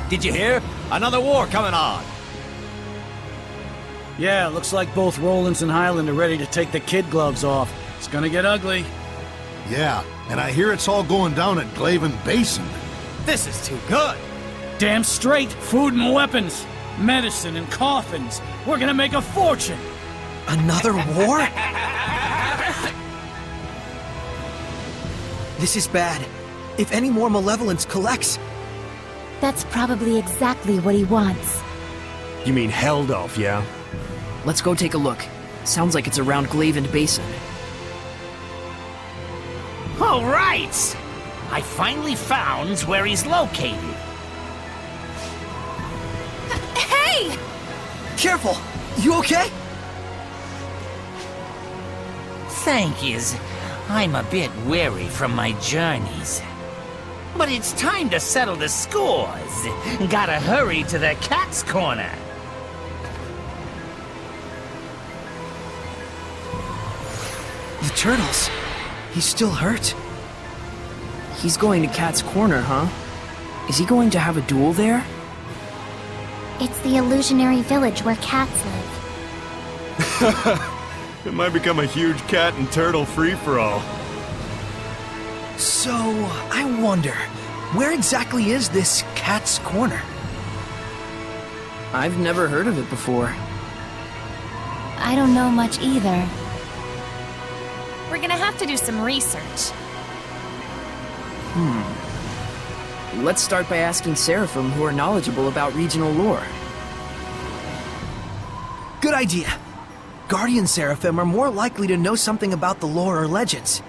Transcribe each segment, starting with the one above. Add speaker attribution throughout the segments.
Speaker 1: Did you hear? Another war coming on.
Speaker 2: Yeah, looks like both Rollins and Highland are ready to take the kid gloves off. It's gonna get ugly.
Speaker 3: Yeah, and I hear it's all going down at Glaven Basin.
Speaker 1: This is too good.
Speaker 2: Damn straight, food and weapons, medicine and coffins. We're gonna make a fortune.
Speaker 4: Another war? This is bad. If any more malevolence collects...
Speaker 5: That's probably exactly what he wants.
Speaker 6: You mean Heldolf, yeah?
Speaker 7: Let's go take a look. Sounds like it's around Glaven Basin.
Speaker 8: All right! I finally found where he's located.
Speaker 5: Hey!
Speaker 4: Careful! You okay?
Speaker 8: Thank yous. I'm a bit weary from my journeys. But it's time to settle the scores. Gotta hurry to the cat's corner.
Speaker 4: The turtles. He's still hurt.
Speaker 7: He's going to Cat's Corner, huh? Is he going to have a duel there?
Speaker 5: It's the illusionary village where cats live.
Speaker 6: It might become a huge cat and turtle free-for-all.
Speaker 4: So, I wonder, where exactly is this Cat's Corner?
Speaker 7: I've never heard of it before.
Speaker 5: I don't know much either.
Speaker 9: We're gonna have to do some research.
Speaker 7: Let's start by asking Seraphim who are knowledgeable about regional lore.
Speaker 4: Good idea. Guardian Seraphim are more likely to know something about the lore or legends.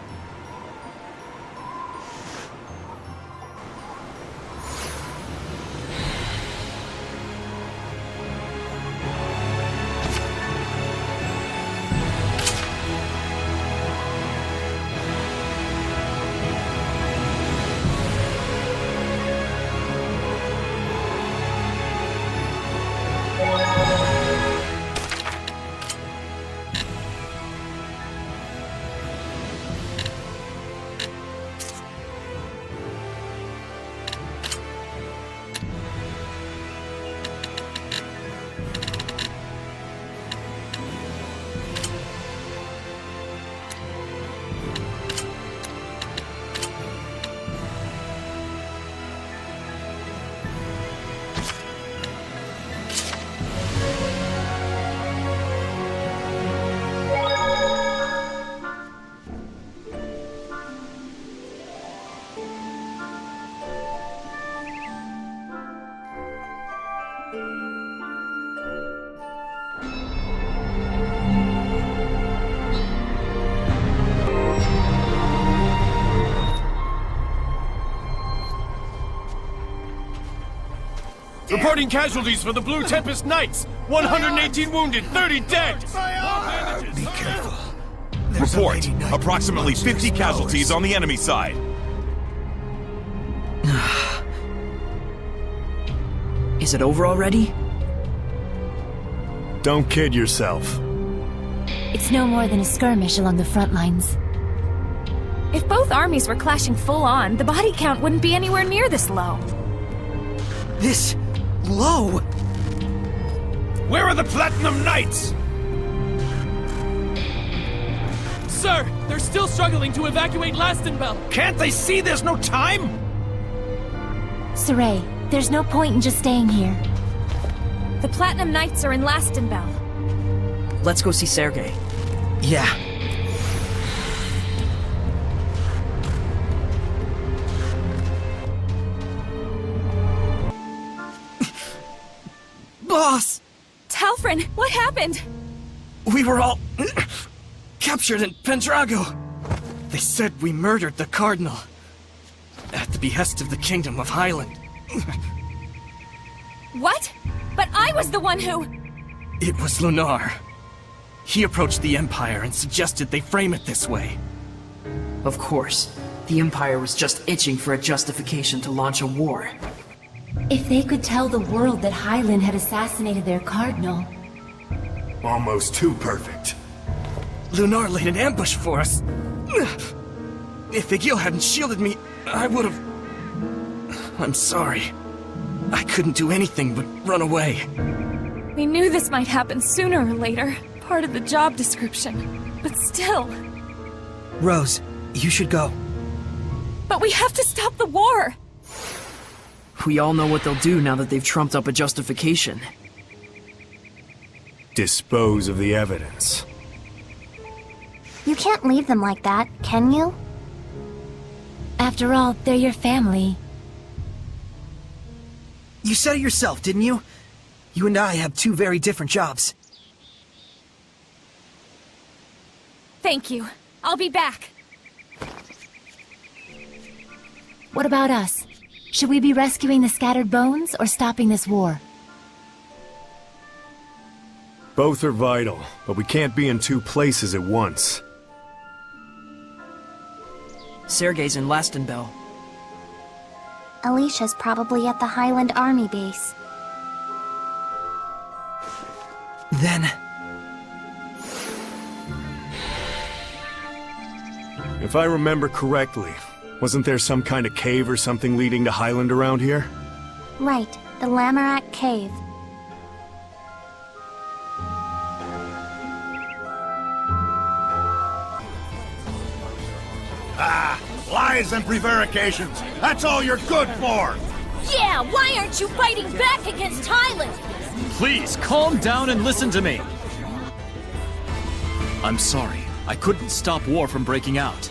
Speaker 6: Reporting casualties for the Blue Tempest Knights. 118 wounded, 30 dead.
Speaker 3: Be careful.
Speaker 10: Report. Approximately 50 casualties on the enemy side.
Speaker 7: Is it over already?
Speaker 6: Don't kid yourself.
Speaker 5: It's no more than a skirmish along the front lines.
Speaker 9: If both armies were clashing full on, the body count wouldn't be anywhere near this low.
Speaker 4: This... low?
Speaker 6: Where are the Platinum Knights?
Speaker 11: Sir, they're still struggling to evacuate Lastenbell.
Speaker 6: Can't they see there's no time?
Speaker 5: Saray, there's no point in just staying here.
Speaker 9: The Platinum Knights are in Lastenbell.
Speaker 7: Let's go see Sergei.
Speaker 4: Yeah. Boss!
Speaker 9: Talfrin, what happened?
Speaker 4: We were all... captured in Pendrago. They said we murdered the Cardinal. At the behest of the Kingdom of Highland.
Speaker 9: What? But I was the one who...
Speaker 4: It was Lunar. He approached the Empire and suggested they frame it this way.
Speaker 7: Of course. The Empire was just itching for a justification to launch a war.
Speaker 5: If they could tell the world that Highland had assassinated their cardinal...
Speaker 6: Almost too perfect.
Speaker 4: Lunar laid an ambush for us. If Igil hadn't shielded me, I would've... I'm sorry. I couldn't do anything but run away.
Speaker 9: We knew this might happen sooner or later. Part of the job description. But still.
Speaker 4: Rose, you should go.
Speaker 9: But we have to stop the war!
Speaker 7: We all know what they'll do now that they've trumped up a justification.
Speaker 6: Dispose of the evidence.
Speaker 5: You can't leave them like that, can you? After all, they're your family.
Speaker 4: You said it yourself, didn't you? You and I have two very different jobs.
Speaker 9: Thank you. I'll be back.
Speaker 5: What about us? Should we be rescuing the scattered bones or stopping this war?
Speaker 6: Both are vital, but we can't be in two places at once.
Speaker 7: Sergei's in Lastenbell.
Speaker 5: Alicia's probably at the Highland Army base.
Speaker 4: Then...
Speaker 6: If I remember correctly, wasn't there some kind of cave or something leading to Highland around here?
Speaker 5: Right, the Lamorak Cave.
Speaker 3: Ah, lies and prevarications. That's all you're good for.
Speaker 9: Yeah, why aren't you fighting back against Highland?
Speaker 1: Please, calm down and listen to me. I'm sorry. I couldn't stop war from breaking out.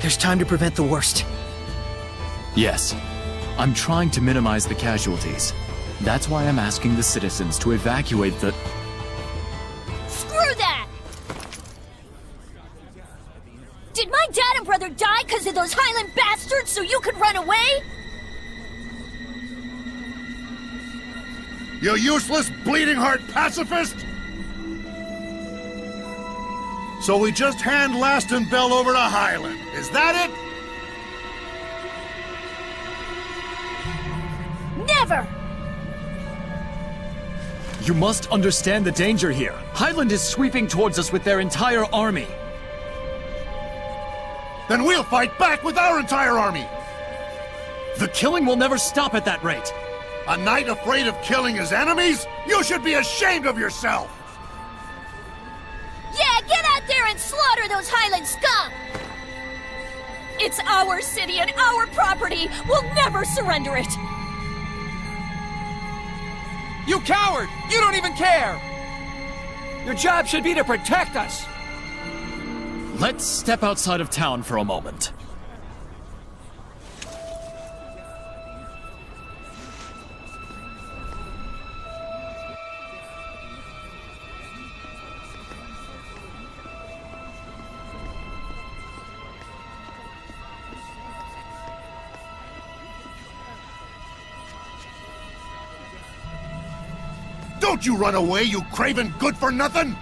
Speaker 4: There's time to prevent the worst.
Speaker 1: Yes. I'm trying to minimize the casualties. That's why I'm asking the citizens to evacuate the...
Speaker 9: Screw that! Did my dad and brother die because of those Highland bastards so you could run away?
Speaker 3: You useless, bleeding-heart pacifist! So we just hand Lastenbell over to Highland, is that
Speaker 9: it? Never!
Speaker 1: You must understand the danger here. Highland is sweeping towards us with their entire army.
Speaker 3: Then we'll fight back with our entire army!
Speaker 1: The killing will never stop at that rate.
Speaker 3: A knight afraid of killing his enemies? You should be ashamed of yourself!
Speaker 9: Yeah, get out there and slaughter those Highland scum! It's our city and our property! We'll never surrender it!
Speaker 11: You coward! You don't even care! Your job should be to protect us!
Speaker 1: Let's step outside of town for a moment.
Speaker 3: Don't you run away, you craven good-for-nothing!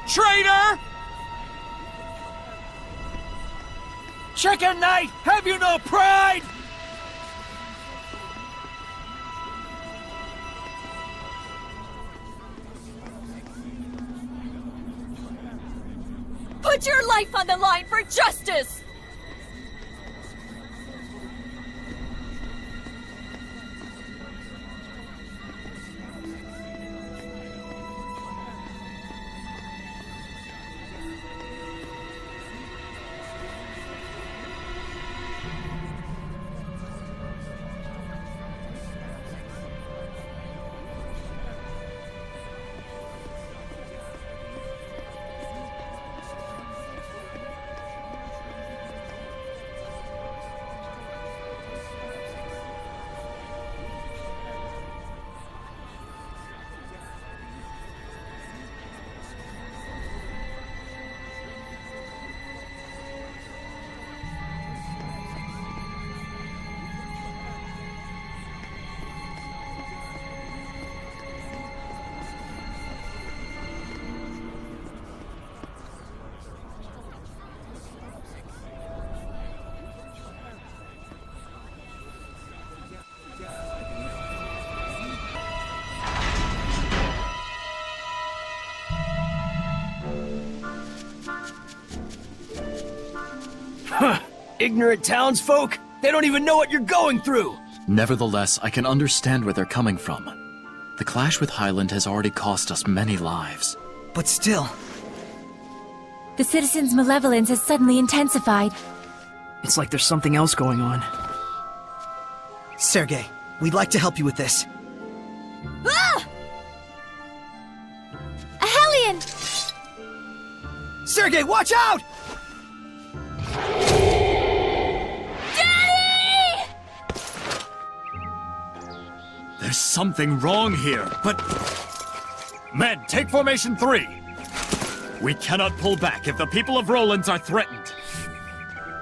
Speaker 11: Traitor! Chicken Knight, have you no pride?
Speaker 9: Put your life on the line for justice!
Speaker 4: Ignorant townsfolk?
Speaker 11: They don't even know what you're going through!
Speaker 1: Nevertheless, I can understand where they're coming from. The clash with Highland has already cost us many lives.
Speaker 4: But still,
Speaker 5: The citizens' malevolence has suddenly intensified.
Speaker 7: It's like there's something else going on.
Speaker 4: Sergei, we'd like to help you with this.
Speaker 5: Ah! A Hellion!
Speaker 4: Sergei, watch out!
Speaker 5: Daddy!
Speaker 1: There's something wrong here, but... Men, take formation 3! We cannot pull back if the people of Roland's are threatened.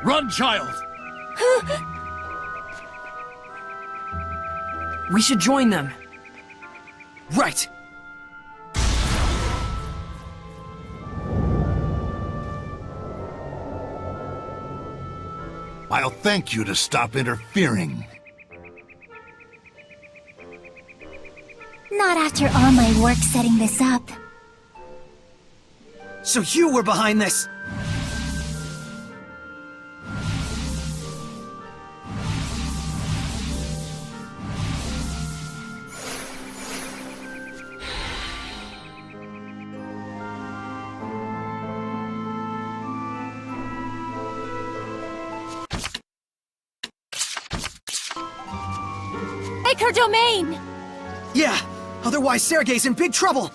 Speaker 1: Run, child!
Speaker 7: We should join them.
Speaker 4: Right!
Speaker 3: I'll thank you to stop interfering.
Speaker 5: Not after all my work setting this up.
Speaker 4: So you were behind this!
Speaker 5: Take her domain!
Speaker 4: Yeah, otherwise Sergei's in big trouble!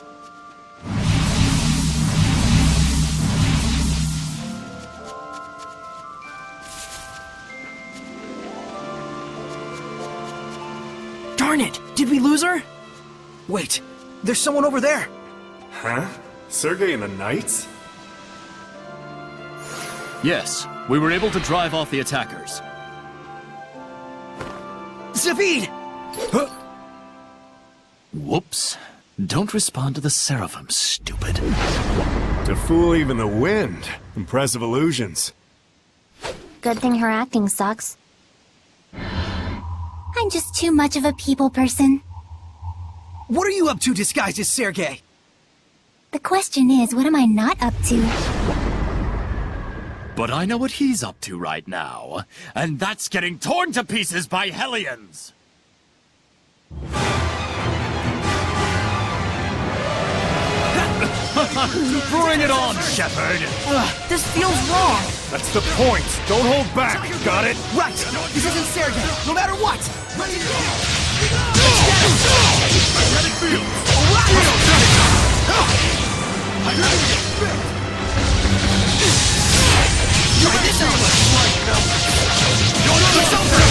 Speaker 7: Darn it! Did we lose her?
Speaker 4: Wait, there's someone over there!
Speaker 12: Huh? Sergei and the Knights?
Speaker 1: Yes, we were able to drive off the attackers.
Speaker 4: Zavid!
Speaker 1: Whoops. Don't respond to the Seraphim, stupid.
Speaker 12: To fool even the wind. Impressive illusions.
Speaker 5: Good thing her acting sucks. I'm just too much of a people person.
Speaker 4: What are you up to disguised as Sergei?
Speaker 5: The question is, what am I not up to?
Speaker 1: But I know what he's up to right now, and that's getting torn to pieces by Hellions! Bring it on, Shepard!
Speaker 7: This feels wrong!
Speaker 12: That's the point! Don't hold back! Got it?
Speaker 4: Right! This isn't Sergei, no matter what!
Speaker 3: Magnetic field!
Speaker 4: Try this out! It's over!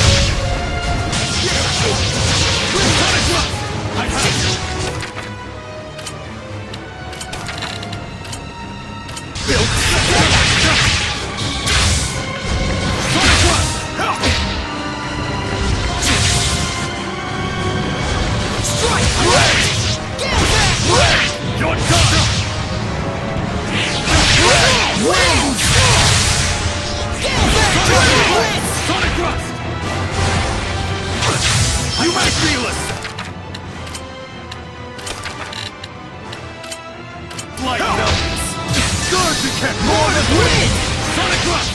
Speaker 1: You're done! Sonic Thrust! You might feel us! Light numbers! Good to get more than wind! Sonic Thrust!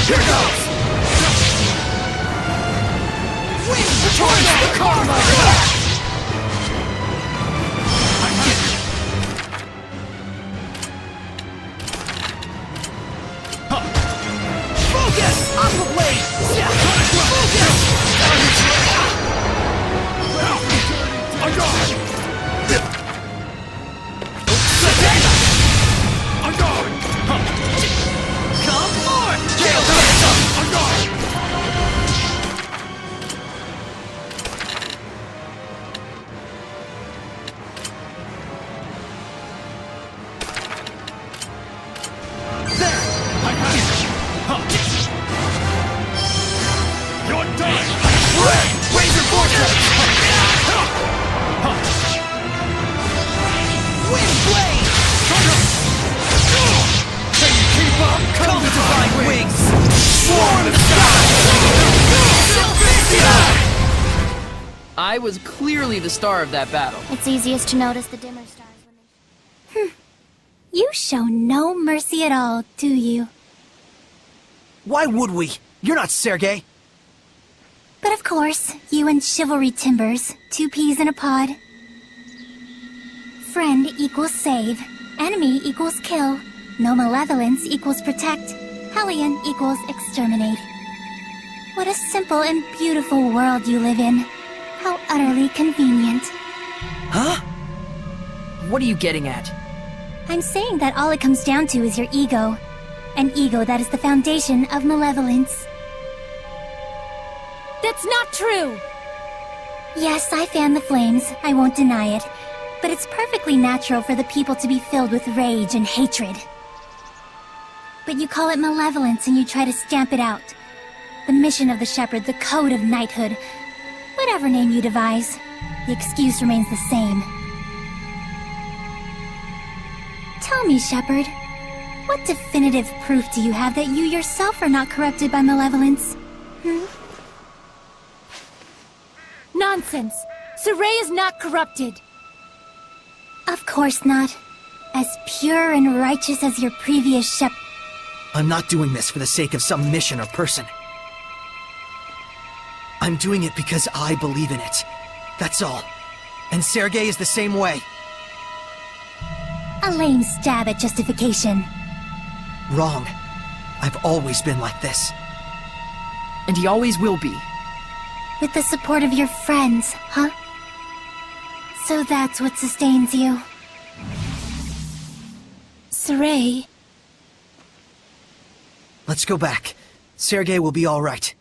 Speaker 4: Here goes! Wind towards the karma! Focus! Aqua Blade! Focus! Come on!
Speaker 1: You're done!
Speaker 4: Razor Vortex! Wind Blade! Can you keep up? Come to my wings! Swarm of Sky! Silver
Speaker 7: I was clearly the star of that battle.
Speaker 5: It's easiest to notice the dimmer stars when they... You show no mercy at all, do you?
Speaker 4: Why would we? You're not Sergei.
Speaker 5: But of course, you and chivalry timbers, 2 peas in a pod. Friend equals save, enemy equals kill, no malevolence equals protect, Hellion equals exterminate. What a simple and beautiful world you live in. How utterly convenient.
Speaker 7: Huh? What are you getting at?
Speaker 5: I'm saying that all it comes down to is your ego. An ego that is the foundation of malevolence.
Speaker 9: That's not true!
Speaker 5: Yes, I fan the flames, I won't deny it. But it's perfectly natural for the people to be filled with rage and hatred. But you call it malevolence and you try to stamp it out. The mission of the Shepherd, the code of knighthood. Whatever name you devise, the excuse remains the same. Tell me, Shepherd, what definitive proof do you have that you yourself are not corrupted by malevolence?
Speaker 9: Nonsense! Saray is not corrupted!
Speaker 5: Of course not. As pure and righteous as your previous Shepherd.
Speaker 4: I'm not doing this for the sake of some mission or person. I'm doing it because I believe in it. That's all. And Sergei is the same way.
Speaker 5: A lame stab at justification.
Speaker 4: Wrong. I've always been like this.
Speaker 7: And he always will be.
Speaker 5: With the support of your friends, huh? So that's what sustains you. Saray.
Speaker 4: Let's go back. Sergei will be all right.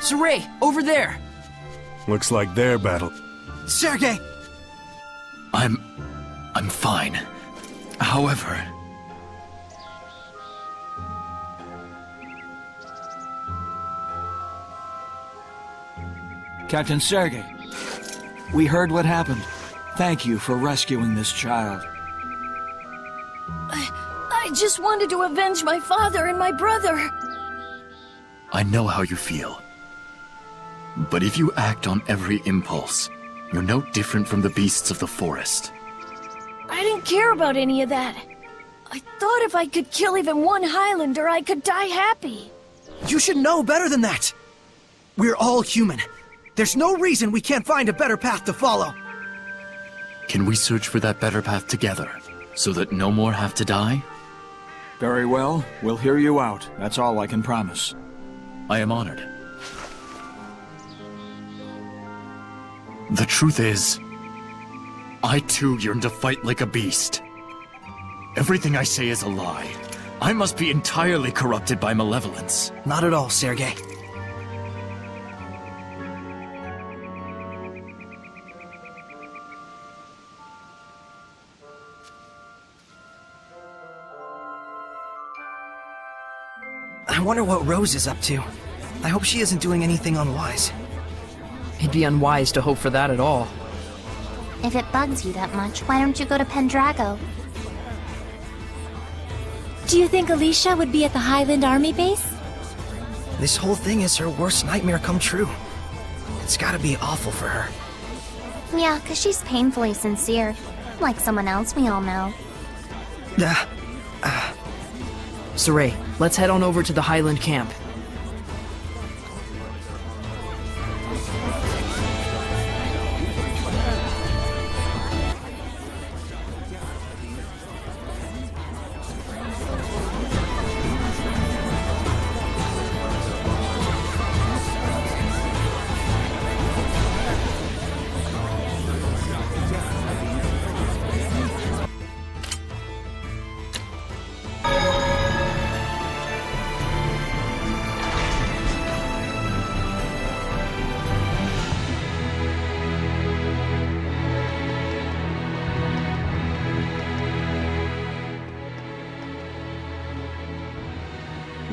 Speaker 7: Saray, over there!
Speaker 12: Looks like their battle.
Speaker 4: Sergei!
Speaker 1: I'm fine. However...
Speaker 11: Captain Sergei, we heard what happened. Thank you for rescuing this child.
Speaker 9: I just wanted to avenge my father and my brother.
Speaker 1: I know how you feel. But if you act on every impulse, you're no different from the beasts of the forest.
Speaker 9: I didn't care about any of that. I thought if I could kill even one Highlander, I could die happy.
Speaker 4: You should know better than that! We're all human. There's no reason we can't find a better path to follow.
Speaker 1: Can we search for that better path together, so that no more have to die?
Speaker 11: Very well. We'll hear you out. That's all I can promise.
Speaker 1: I am honored. The truth is, I too yearn to fight like a beast. Everything I say is a lie. I must be entirely corrupted by malevolence.
Speaker 4: Not at all, Sergei. I wonder what Rose is up to. I hope she isn't doing anything unwise.
Speaker 7: It'd be unwise to hope for that at all.
Speaker 5: If it bugs you that much, why don't you go to Pendrago? Do you think Alicia would be at the Highland Army base?
Speaker 4: This whole thing is her worst nightmare come true. It's gotta be awful for her.
Speaker 5: Yeah, 'cause she's painfully sincere. Like someone else we all know.
Speaker 7: Saray, let's head on over to the Highland camp.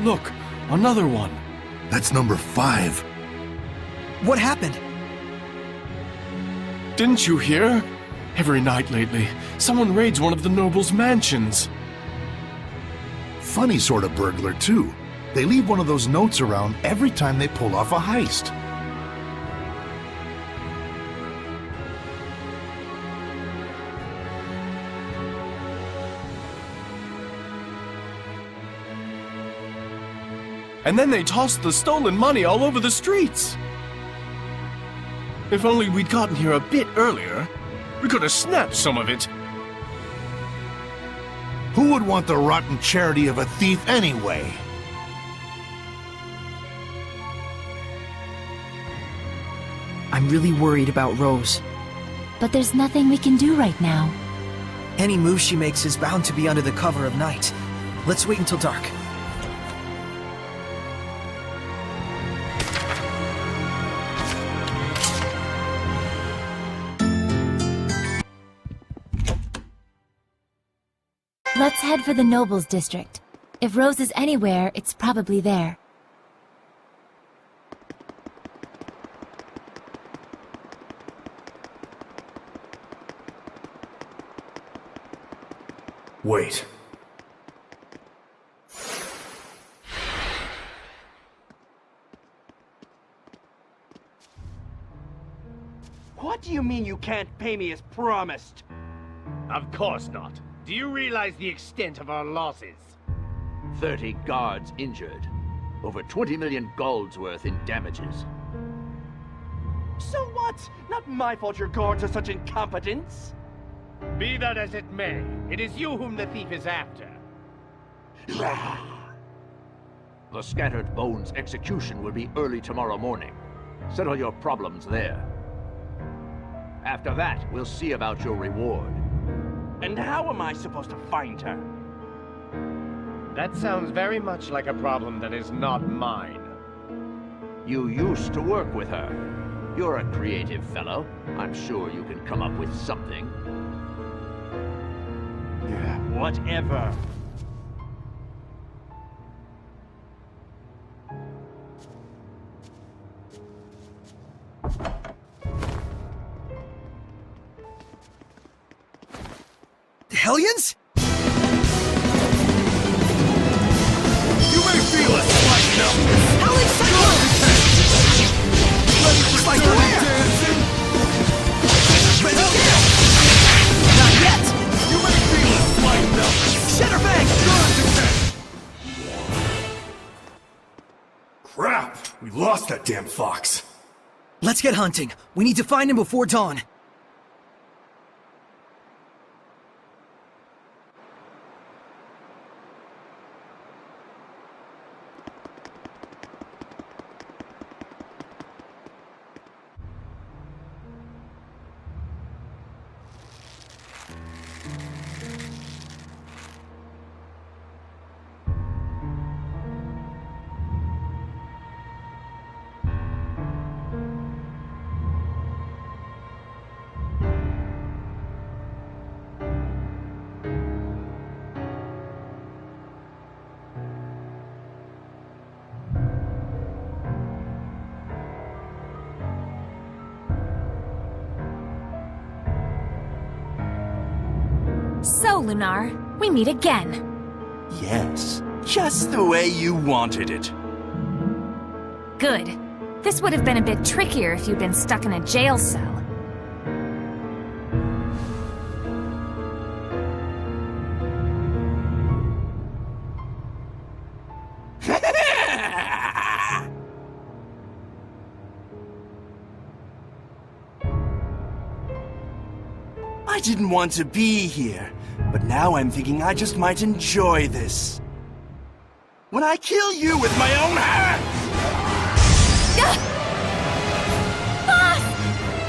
Speaker 11: Look, another one.
Speaker 3: That's number 5.
Speaker 4: What happened?
Speaker 6: Didn't you hear? Every night lately, someone raids one of the nobles' mansions.
Speaker 3: Funny sort of burglar, too. They leave one of those notes around every time they pull off a heist.
Speaker 6: And then they tossed the stolen money all over the streets. If only we'd gotten here a bit earlier, we could have snapped some of it.
Speaker 3: Who would want the rotten charity of a thief anyway?
Speaker 7: I'm really worried about Rose.
Speaker 5: But there's nothing we can do right now.
Speaker 4: Any move she makes is bound to be under the cover of night. Let's wait until dark.
Speaker 5: Let's head for the Nobles District. If Rose is anywhere, it's probably there.
Speaker 12: Wait.
Speaker 11: What do you mean you can't pay me as promised?
Speaker 13: Of course not. Do you realize the extent of our losses?
Speaker 14: 30 guards injured. Over 20 million gold's worth in damages.
Speaker 11: So what? Not my fault your guards are such incompetents.
Speaker 13: Be that as it may, it is you whom the thief is after.
Speaker 14: The Scattered Bones execution will be early tomorrow morning. Settle your problems there. After that, we'll see about your reward.
Speaker 11: And how am I supposed to find her?
Speaker 13: That sounds very much like a problem that is not mine.
Speaker 14: You used to work with her. You're a creative fellow. I'm sure you can come up with something.
Speaker 11: Yeah, whatever.
Speaker 4: Hellions?
Speaker 3: You may feel it right now.
Speaker 4: Howling Cyclone!
Speaker 3: Ready for
Speaker 4: Like
Speaker 3: dirty
Speaker 4: where?
Speaker 3: dancing?
Speaker 4: Ready here! Not yet!
Speaker 3: You may feel it right now.
Speaker 4: Shatterbang!
Speaker 12: Crap! We lost that damn fox.
Speaker 4: Let's get hunting. We need to find him before dawn.
Speaker 9: So, Lunar, we meet again.
Speaker 11: Yes, just the way you wanted it.
Speaker 9: Good. This would have been a bit trickier if you'd been stuck in a jail cell.
Speaker 11: I didn't want to be here, but now I'm thinking I just might enjoy this. When I kill you with my own hands!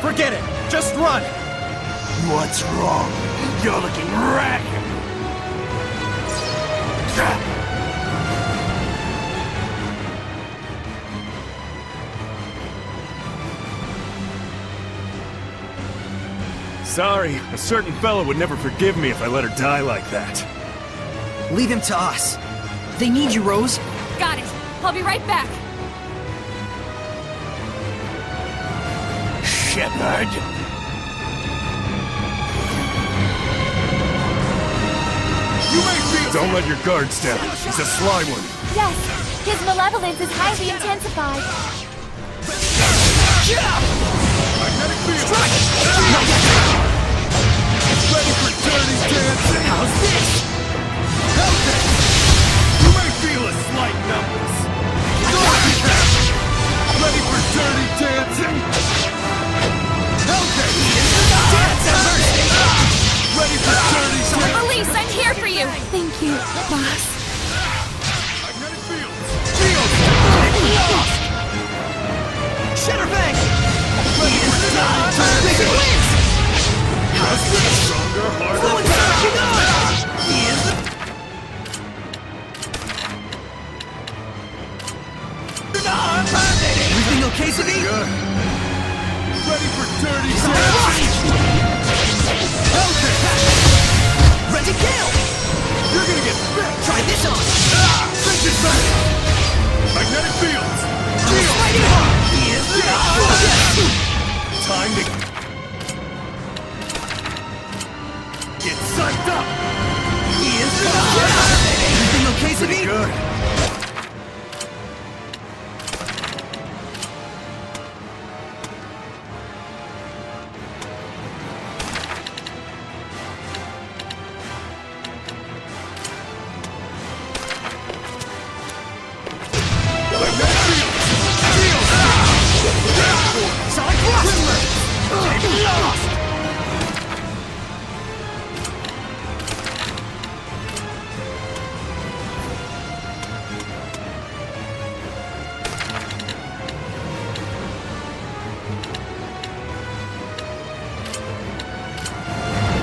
Speaker 4: Forget it! Just run!
Speaker 11: What's wrong? You're looking ragged!
Speaker 12: Sorry, a certain fellow would never forgive me if I let her die like that.
Speaker 4: Leave him to us. They need you, Rose.
Speaker 9: Got it. I'll be right back.
Speaker 11: Shepard!
Speaker 12: Don't let your guards down. He's a sly one.
Speaker 5: Yes, his malevolence is highly intensified.
Speaker 3: Magnetic field! Ready for dirty dancing? How's this? Hellcat! You may feel a slight numbness. Ready for dirty dancing? Hellcat! Ready for dirty dancing?
Speaker 9: Elise, I'm here for you!
Speaker 5: Thank you, boss.
Speaker 3: Magnetic fields!
Speaker 4: Shatterbang!
Speaker 3: Ready for dirty dancing? Stronger, harder,
Speaker 4: Everything okay, Savvy?
Speaker 3: Ready for dirty dancing?
Speaker 4: Ready, kill!
Speaker 3: You're gonna get bit!
Speaker 4: Try this on!
Speaker 3: Finish it back! Magnetic fields! Time to get psyched up!
Speaker 4: Everything okay, Savvy?
Speaker 3: Good.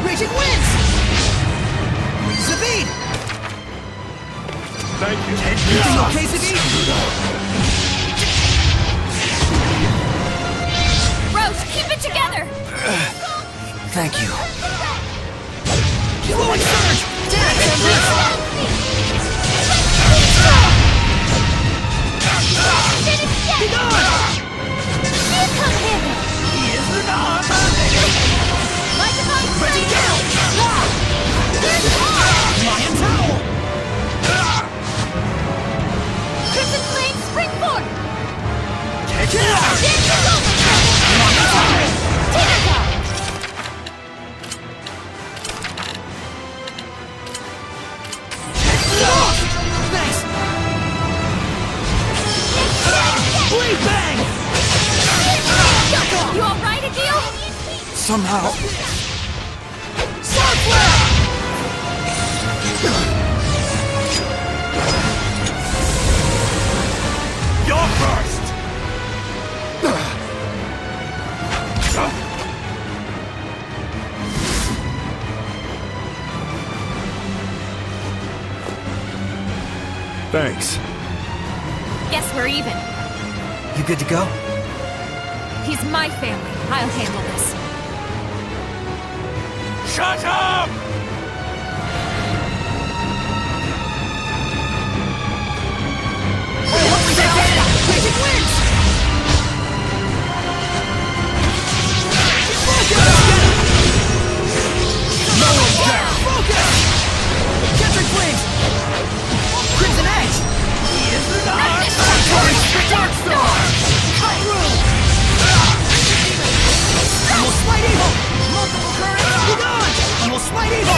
Speaker 4: Raging Winds! Zavid!
Speaker 3: Thank you.
Speaker 4: Everything okay, Zavid?
Speaker 9: Rose, keep it together!
Speaker 4: Thank you. Fluid Surge! Dance on this! Be gone!
Speaker 5: You come hither!
Speaker 4: Ready, kill! Lion Towel!
Speaker 5: Crimson Flame, spring forth!
Speaker 4: Kill!
Speaker 5: Dancing Golden
Speaker 4: Lion Towel!
Speaker 5: Tinaka!
Speaker 4: Thanks! Blade Bang!
Speaker 9: You alright, Adil?
Speaker 11: Somehow.
Speaker 4: Sword Flare!
Speaker 3: You're first!
Speaker 12: Thanks.
Speaker 9: Guess we're even.
Speaker 4: You good to go?
Speaker 9: He's my family. I'll handle this.
Speaker 3: Shut up!
Speaker 4: Raging Winds!
Speaker 3: No one's down!
Speaker 4: Focus! Catching Flames! Crimson Edge!
Speaker 3: Dark Star!
Speaker 4: Cut through! Almost Smite Evil! Multiple currents! Be gone! Almost Smite Evil!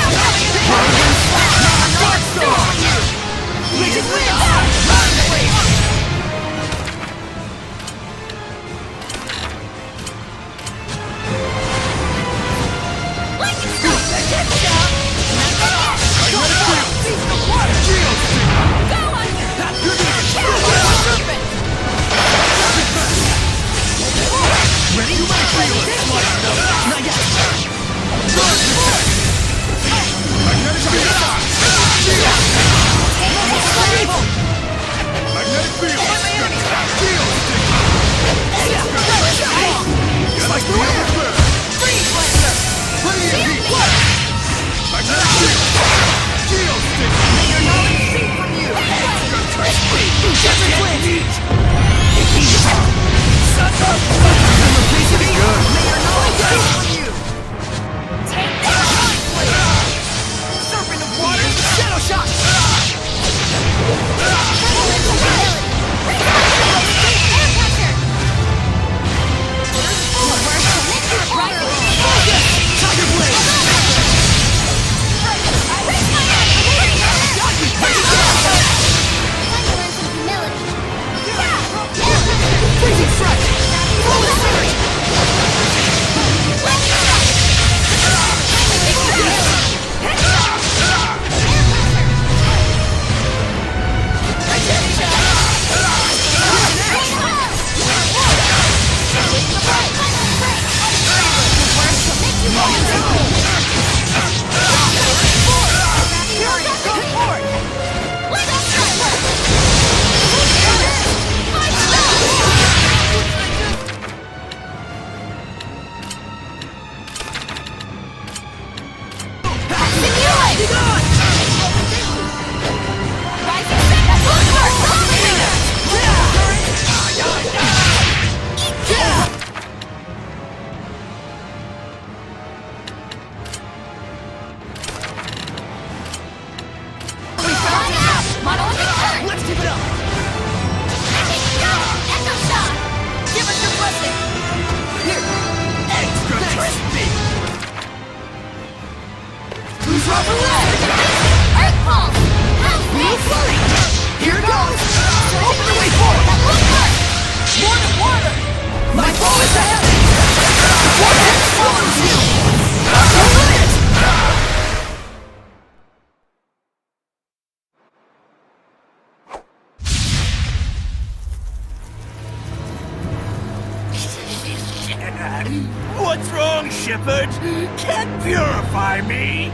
Speaker 11: What's wrong, Shepard? Can't purify me?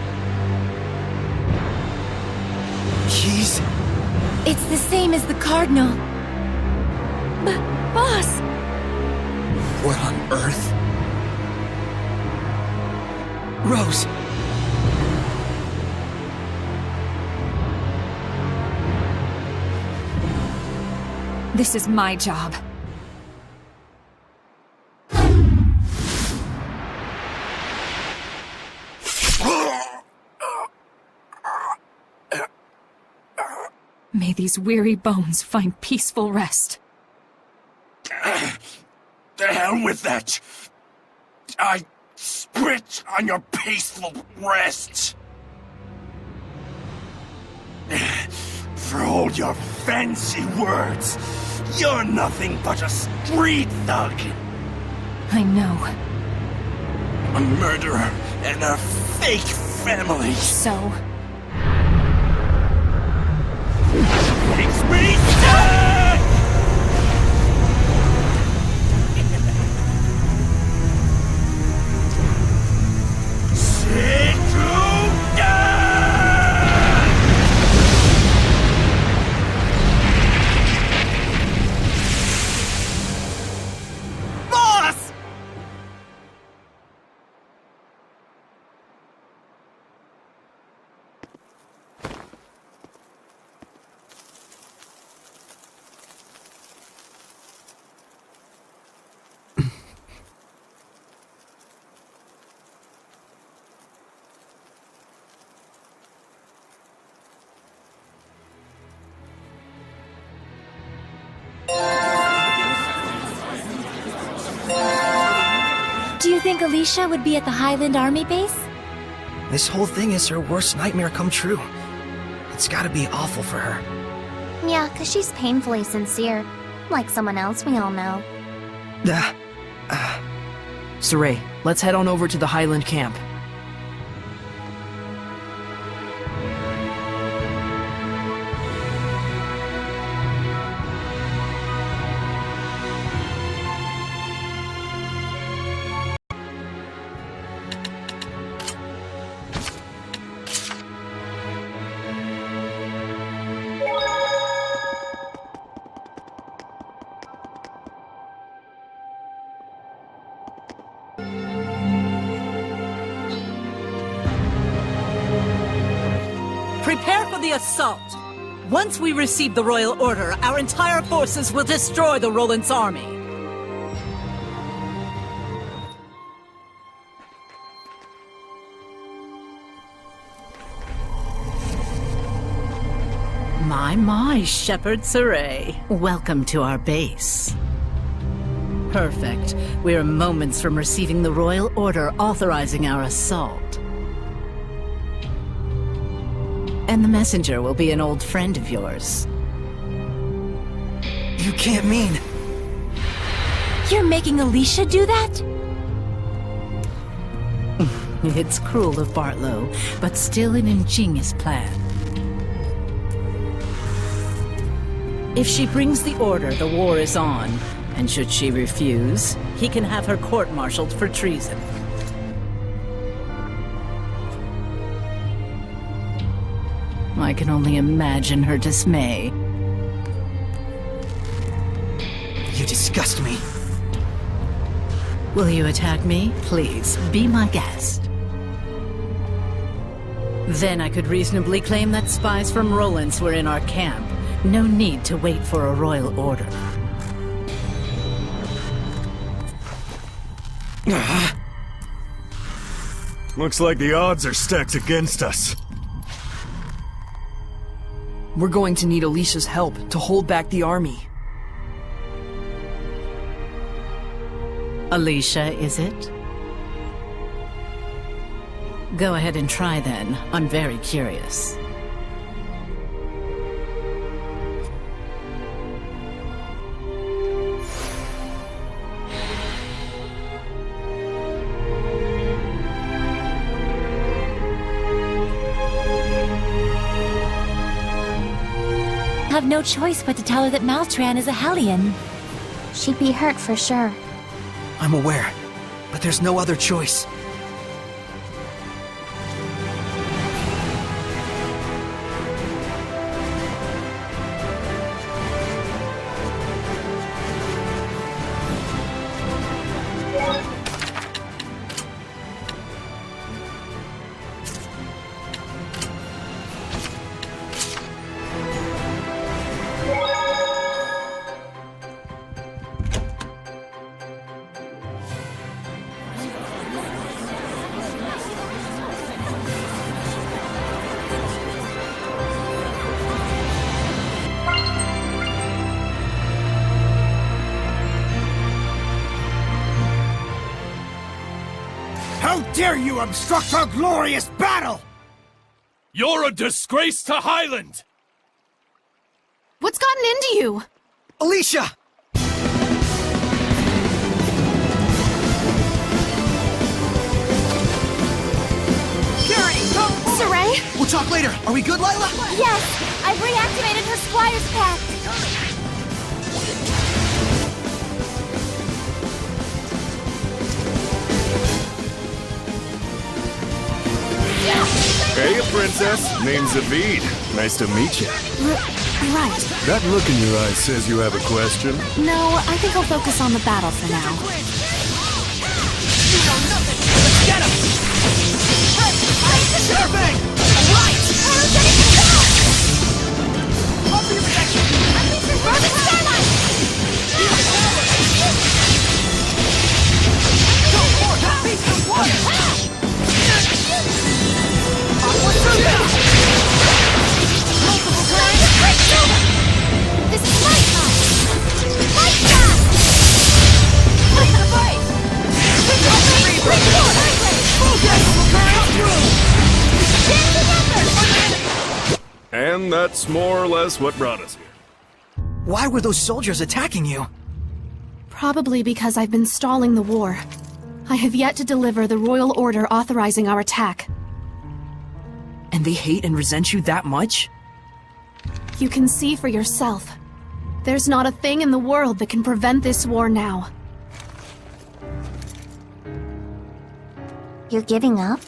Speaker 5: He's... It's the same as the Cardinal. Boss!
Speaker 4: What on earth? Rose!
Speaker 15: This is my job. May these weary bones find peaceful rest.
Speaker 11: The hell with that! I spit on your peaceful rest! For all your fancy words, you're nothing but a street thug!
Speaker 15: I know.
Speaker 11: A murderer and a fake family!
Speaker 15: So?
Speaker 11: Makes me sick! Sick to death! Boss!
Speaker 5: Do you think Alicia would be at the Highland Army base?
Speaker 4: This whole thing is her worst nightmare come true. It's gotta be awful for her.
Speaker 16: Yeah, 'cause she's painfully sincere. Like someone else we all know.
Speaker 7: Saray, let's head on over to the Highland camp.
Speaker 17: Prepare for the assault! Once we receive the royal order, our entire forces will destroy the Roland's army. My, Shepherd Saray. Welcome to our base. Perfect. We're moments from receiving the royal order authorizing our assault. And the messenger will be an old friend of yours.
Speaker 4: You can't mean...
Speaker 5: You're making Alicia do that?
Speaker 17: It's cruel of Bartlow, but still an ingenious plan. If she brings the order, the war is on. And should she refuse, he can have her court-martialed for treason. I can only imagine her dismay.
Speaker 4: You disgust me.
Speaker 17: Will you attack me? Please, be my guest. Then I could reasonably claim that spies from Roland's were in our camp. No need to wait for a royal order.
Speaker 12: Looks like the odds are stacked against us.
Speaker 7: We're going to need Alicia's help to hold back the army.
Speaker 17: Alicia, is it? Go ahead and try then. I'm very curious.
Speaker 5: have no choice but to tell her that Maltran is a Hellion.
Speaker 16: She'd be hurt for sure.
Speaker 4: I'm aware, but there's no other choice.
Speaker 3: How dare you obstruct our glorious battle!
Speaker 6: You're a disgrace to Highland!
Speaker 15: What's gotten into you?
Speaker 4: Alicia! Gary, come!
Speaker 16: Saray?
Speaker 4: We'll talk later. Are we good, Lila?
Speaker 16: Yes! I've reactivated her Squire's Pact!
Speaker 12: Hey, princess. Name's Zavid. Nice to meet you.
Speaker 15: Right.
Speaker 12: That look in your eyes says you have a question.
Speaker 15: No, I think I'll focus on the battle for now.
Speaker 4: You know nothing! Let's get him! Sure thing! Right! Offer your protection!
Speaker 16: Robin Starlight!
Speaker 4: Go forth! Peace and war!
Speaker 16: This is my time! Fight back! Fight the fight!
Speaker 12: And that's more or less what brought us here.
Speaker 4: Why were those soldiers attacking you?
Speaker 15: Probably because I've been stalling the war. I have yet to deliver the royal order authorizing our attack.
Speaker 7: And they hate and resent you that much?
Speaker 15: You can see for yourself. There's not a thing in the world that can prevent this war now.
Speaker 16: You're giving up?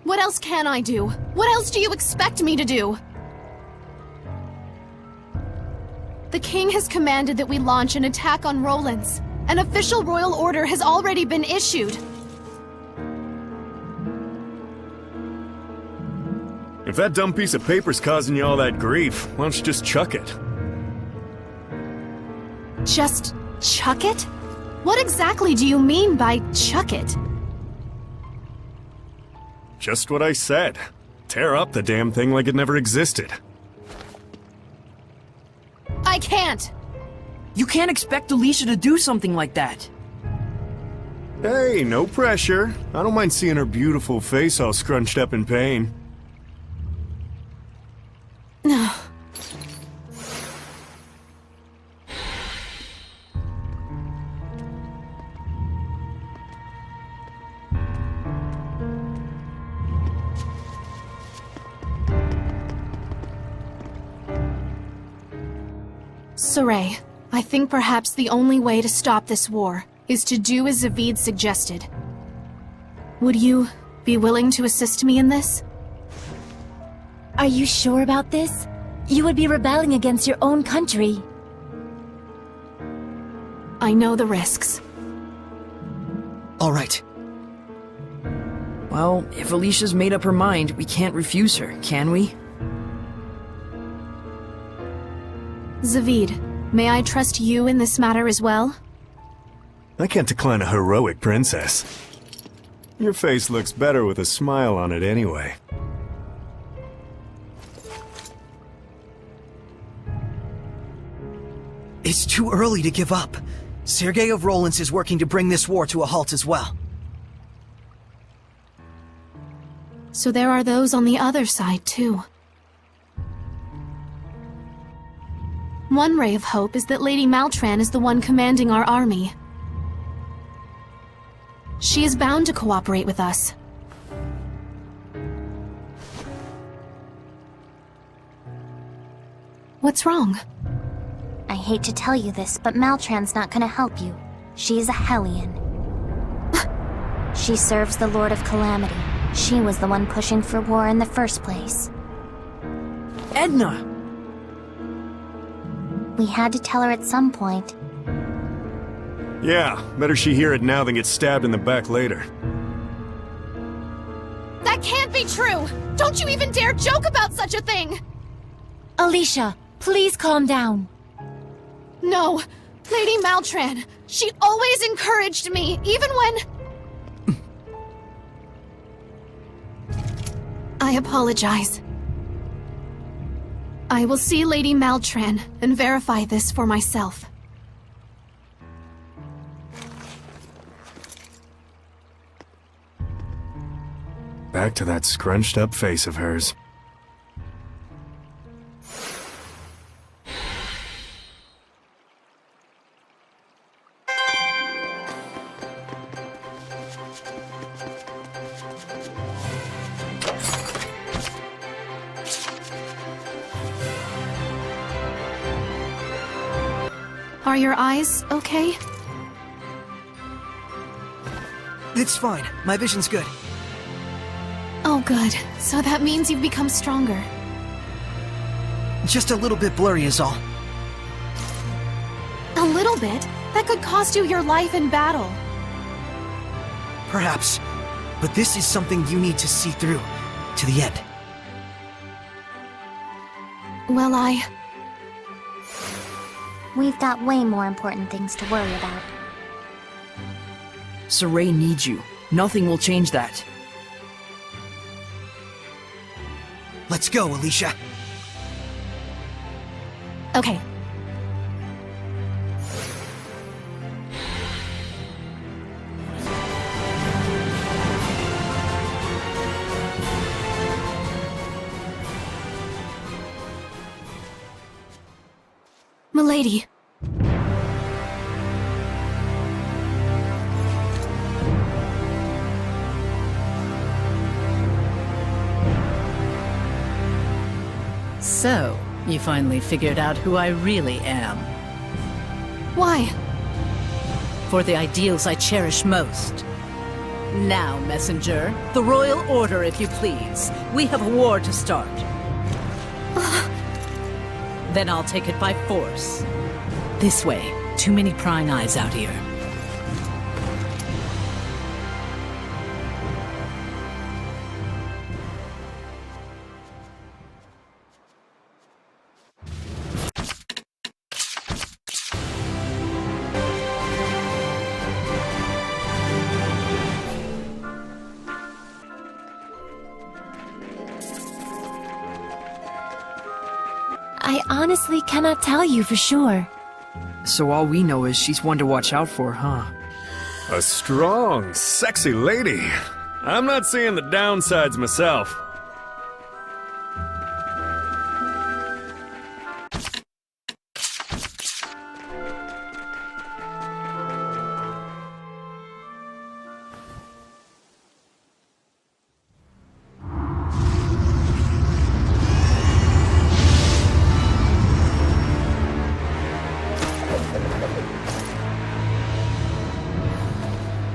Speaker 15: What else can I do? What else do you expect me to do? The king has commanded that we launch an attack on Rollins. An official royal order has already been issued.
Speaker 12: If that dumb piece of paper's causing you all that grief, why don't you just chuck it?
Speaker 15: Just chuck it? What exactly do you mean by chuck it?
Speaker 12: Just what I said. Tear up the damn thing like it never existed.
Speaker 15: I can't!
Speaker 7: You can't expect Alicia to do something like that.
Speaker 12: Hey, no pressure. I don't mind seeing her beautiful face all scrunched up in pain.
Speaker 15: No. Saray, I think perhaps the only way to stop this war is to do as Zavid suggested. Would you be willing to assist me in this?
Speaker 5: Are you sure about this? You would be rebelling against your own country.
Speaker 15: I know the risks.
Speaker 4: All right.
Speaker 7: Well, if Alicia's made up her mind, we can't refuse her, can we?
Speaker 15: Zavid, may I trust you in this matter as well?
Speaker 12: I can't decline a heroic princess. Your face looks better with a smile on it anyway.
Speaker 4: It's too early to give up. Sergei of Rollins is working to bring this war to a halt as well.
Speaker 15: So there are those on the other side, too. One ray of hope is that Lady Maltran is the one commanding our army. She is bound to cooperate with us. What's wrong?
Speaker 16: I hate to tell you this, but Maltran's not gonna help you. She's a Hellion. She serves the Lord of Calamity. She was the one pushing for war in the first place.
Speaker 4: Edna!
Speaker 16: We had to tell her at some point.
Speaker 12: Yeah, better she hear it now than get stabbed in the back later.
Speaker 15: That can't be true! Don't you even dare joke about such a thing!
Speaker 5: Alicia, please calm down.
Speaker 15: No, Lady Maltran. She always encouraged me, even when... I apologize. I will see Lady Maltran and verify this for myself.
Speaker 12: Back to that scrunched up face of hers.
Speaker 15: Are your eyes okay?
Speaker 4: It's fine. My vision's good.
Speaker 15: Oh, good. So that means you've become stronger.
Speaker 4: Just a little bit blurry is all.
Speaker 15: A little bit? That could cost you your life in battle.
Speaker 4: Perhaps. But this is something you need to see through. To the end.
Speaker 15: Well,
Speaker 16: We've got way more important things to worry about.
Speaker 4: Saray needs you. Nothing will change that. Let's go, Alicia.
Speaker 15: Okay. Milady.
Speaker 17: So, you finally figured out who I really am.
Speaker 15: Why?
Speaker 17: For the ideals I cherish most. Now, messenger, the royal order, if you please. We have a war to start. Then I'll take it by force. This way. Too many prying eyes out here.
Speaker 5: I honestly cannot tell you for sure.
Speaker 4: So all we know is she's one to watch out for, huh?
Speaker 12: A strong, sexy lady. I'm not seeing the downsides myself.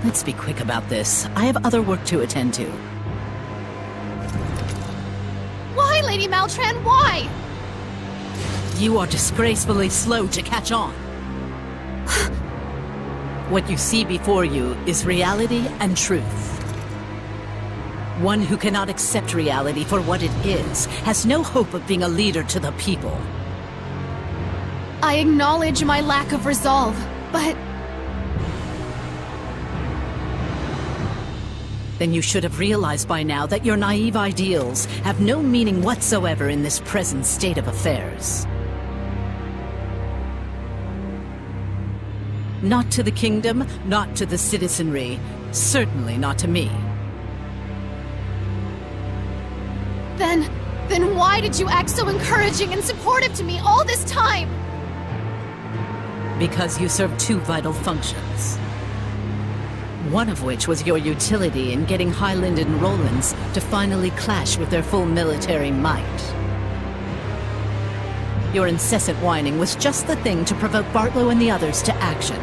Speaker 17: Let's be quick about this. I have other work to attend to.
Speaker 15: Why, Lady Maltran, why?
Speaker 17: You are disgracefully slow to catch on. What you see before you is reality and truth. One who cannot accept reality for what it is has no hope of being a leader to the people.
Speaker 15: I acknowledge my lack of resolve, but...
Speaker 17: Then you should have realized by now that your naive ideals have no meaning whatsoever in this present state of affairs. Not to the kingdom, not to the citizenry, certainly not to me.
Speaker 15: Then why did you act so encouraging and supportive to me all this time?
Speaker 17: Because you serve two vital functions. One of which was your utility in getting Highland and Rollins to finally clash with their full military might. Your incessant whining was just the thing to provoke Bartlow and the others to action.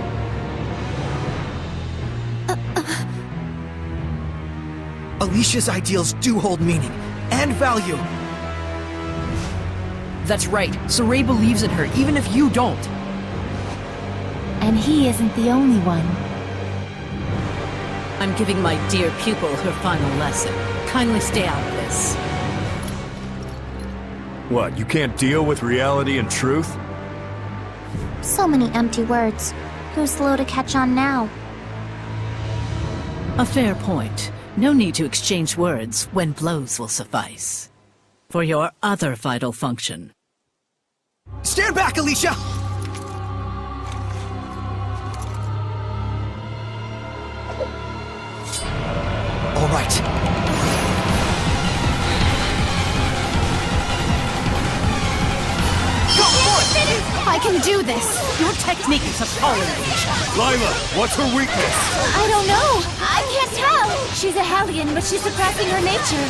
Speaker 4: Alicia's ideals do hold meaning and value.
Speaker 7: That's right. Saray believes in her, even if you don't.
Speaker 5: And he isn't the only one.
Speaker 17: I'm giving my dear pupil her final lesson. Kindly stay out of this.
Speaker 12: What, you can't deal with reality and truth?
Speaker 16: So many empty words. Who's slow to catch on now?
Speaker 17: A fair point. No need to exchange words when blows will suffice. For your other vital function.
Speaker 4: Stand back, Alicia! All right.
Speaker 15: Go forth! I can do this!
Speaker 17: Your technique is appalling, Alicia.
Speaker 3: Lila, what's her weakness?
Speaker 5: I don't know. I can't tell. She's a Hellion, but she's suppressing her nature.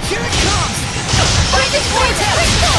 Speaker 15: Here it comes! Find this vortex!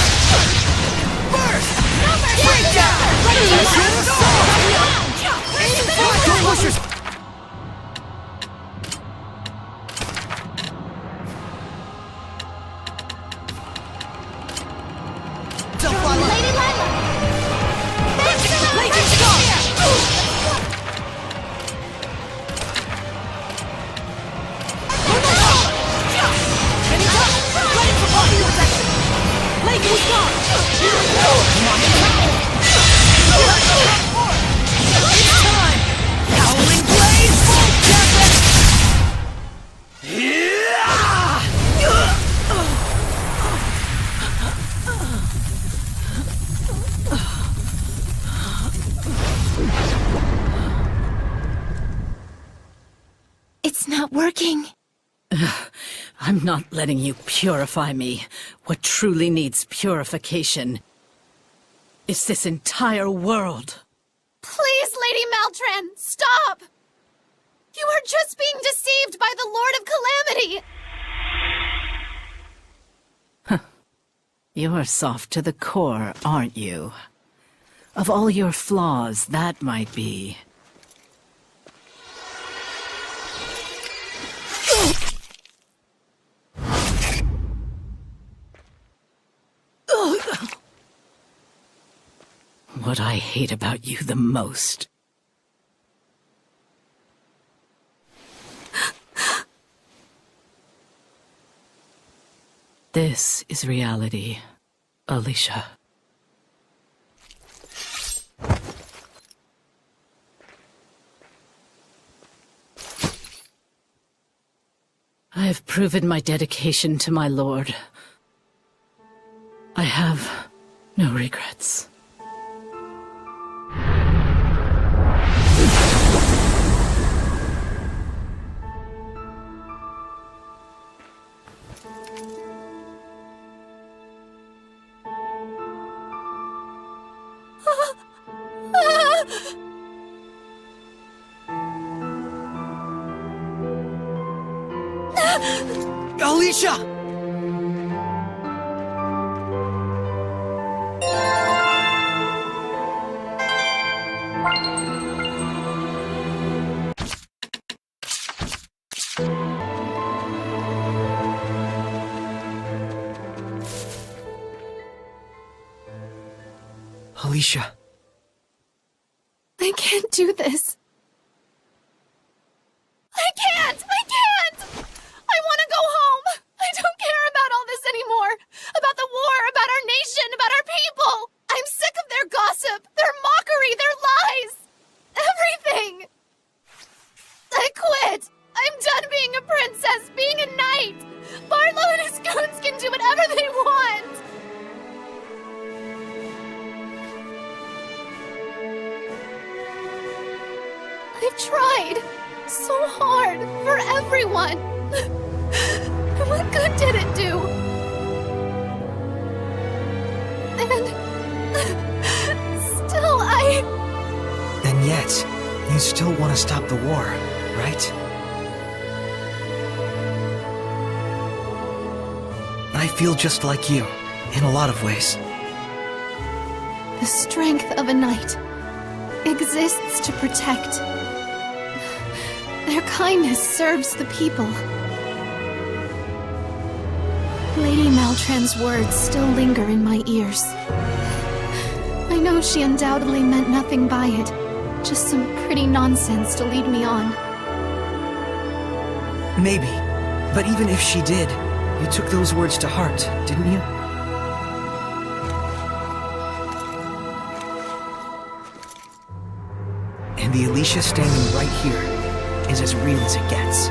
Speaker 5: It's not working.
Speaker 17: I'm not letting you purify me. What truly needs purification is this entire world.
Speaker 15: Please, Lady Maltran, stop! You are just being deceived by the Lord of Calamity!
Speaker 17: You're soft to the core, aren't you? Of all your flaws, that might be. What I hate about you the most. This is reality, Alicia. I have proven my dedication to my lord. I have no regrets.
Speaker 4: Alicia! Alicia.
Speaker 15: I can't do this. I can't! I want to go home! I don't care about all this anymore! About the war, about our nation, about our people! I'm sick of their gossip, their mockery, their lies! Everything! I quit! I'm done being a princess, being a knight! Barlow and his goons can do whatever they want! I've tried so hard for everyone. What good did it do? And still
Speaker 4: And yet, you still want to stop the war, right? I feel just like you, in a lot of ways.
Speaker 15: The strength of a knight exists to protect. Their kindness serves the people. Lady Maltran's words still linger in my ears. I know she undoubtedly meant nothing by it, just some pretty nonsense to lead me on.
Speaker 4: Maybe. But even if she did, you took those words to heart, didn't you? And the Alicia standing right here is as real as it gets.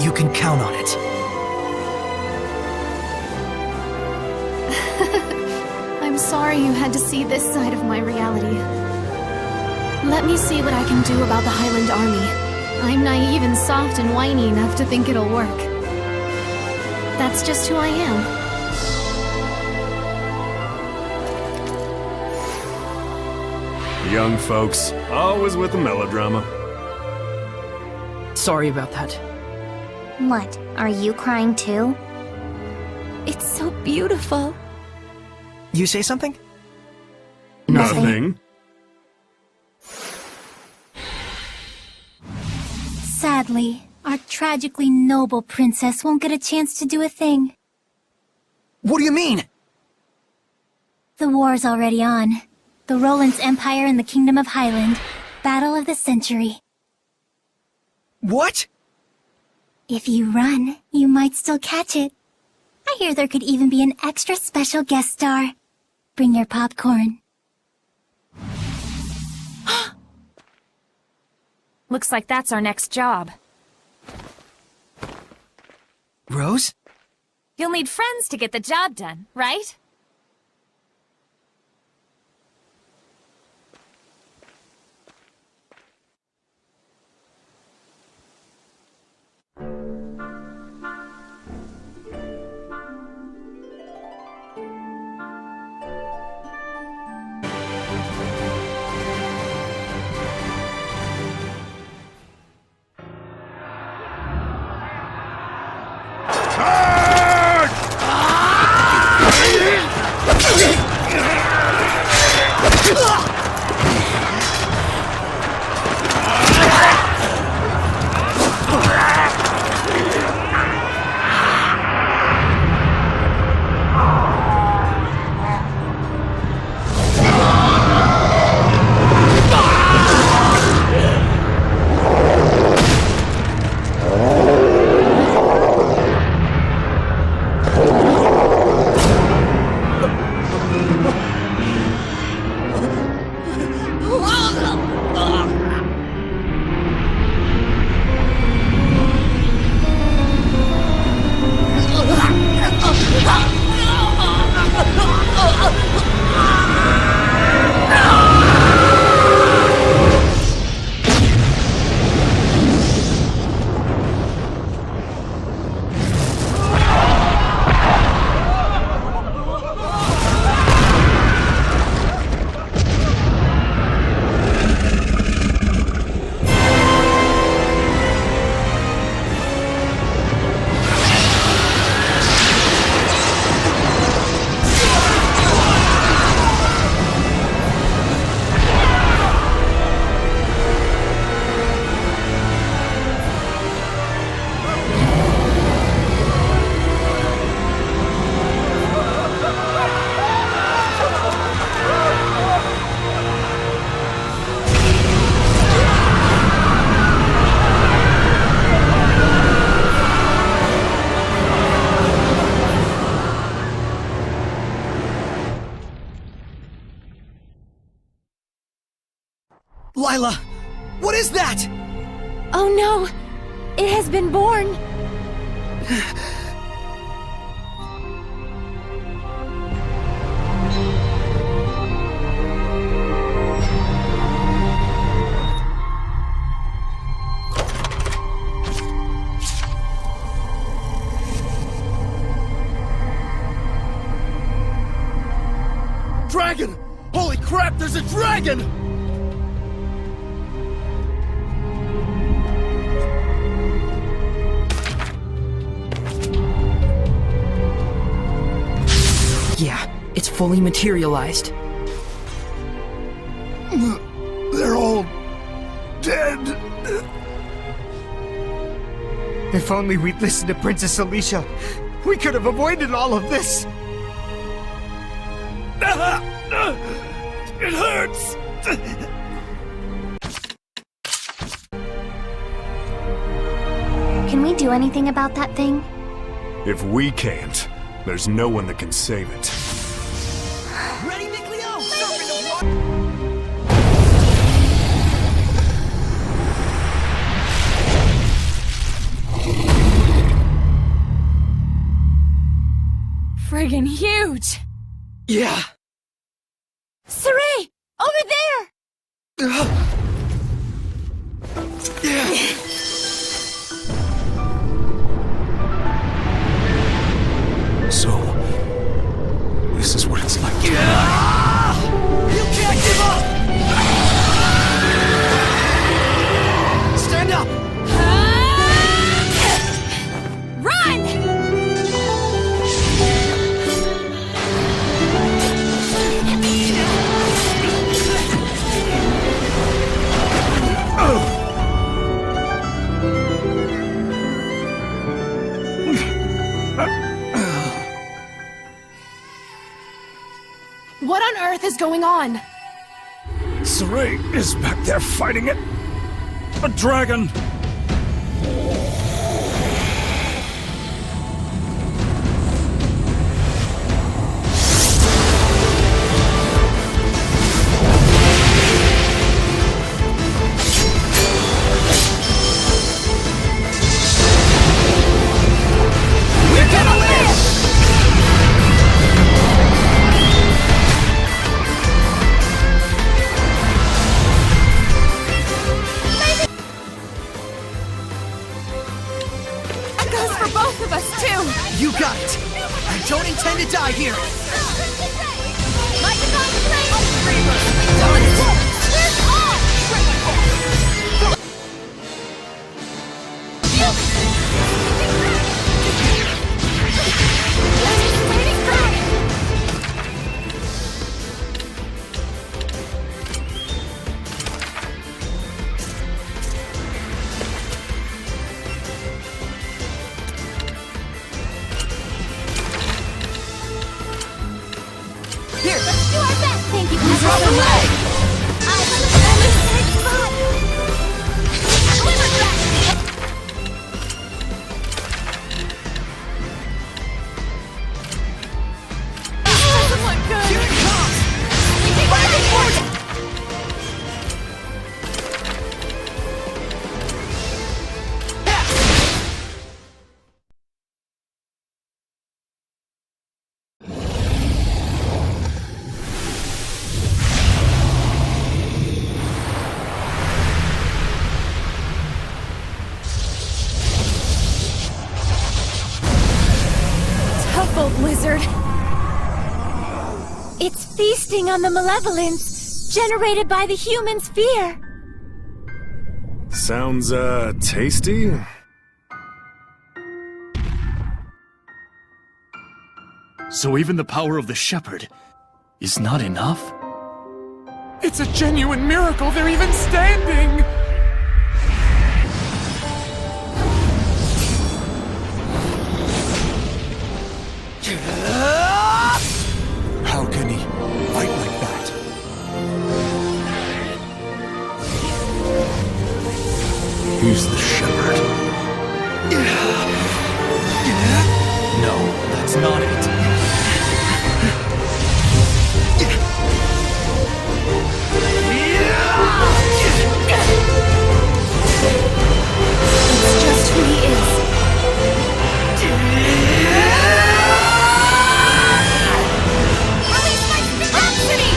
Speaker 4: You can count on it.
Speaker 15: I'm sorry you had to see this side of my reality. Let me see what I can do about the Highland Army. I'm naive and soft and whiny enough to think it'll work. That's just who I am.
Speaker 12: Young folks, always with the melodrama.
Speaker 7: Sorry about that.
Speaker 16: What? Are you crying too?
Speaker 5: It's so beautiful.
Speaker 4: You say something?
Speaker 12: Nothing.
Speaker 5: Sadly, our tragically noble princess won't get a chance to do a thing.
Speaker 4: What do you mean?
Speaker 5: The war's already on. The Roland's Empire and the Kingdom of Highland. Battle of the Century.
Speaker 4: What?
Speaker 5: If you run, you might still catch it. I hear there could even be an extra special guest star. Bring your popcorn.
Speaker 9: Looks like that's our next job.
Speaker 4: Rose?
Speaker 9: You'll need friends to get the job done, right?
Speaker 4: Lila! What is that?
Speaker 15: Oh no! It has been born!
Speaker 3: Dragon! Holy crap, there's a dragon!
Speaker 7: Yeah, it's fully materialized.
Speaker 3: They're all dead.
Speaker 4: If only we'd listened to Princess Alicia, we could have avoided all of this.
Speaker 3: It hurts!
Speaker 16: Can we do anything about that thing?
Speaker 12: If we can't, there's no one that can save it.
Speaker 4: Ready, Nickleo?
Speaker 15: Friggin' huge!
Speaker 4: Yeah.
Speaker 15: Saray! Over there!
Speaker 3: So, this is what it's like to
Speaker 4: You can't give up! Stand up!
Speaker 15: Run! What on earth is going on?
Speaker 3: Saray is back there fighting it. A dragon.
Speaker 15: We're gonna live! That goes for both of us, too!
Speaker 4: You got it! I don't intend to die here!
Speaker 15: Like the Where's all?
Speaker 4: Here!
Speaker 15: Let's do our best! Thank you,
Speaker 4: Drop the leg!
Speaker 5: feasting on the malevolence generated by the human's fear.
Speaker 12: Sounds, tasty?
Speaker 1: So even the power of the shepherd is not enough?
Speaker 3: It's a genuine miracle they're even standing!
Speaker 10: How can he fight like that?
Speaker 1: He's the shepherd. No, that's not it.
Speaker 15: It's just who he is. Release my capacity!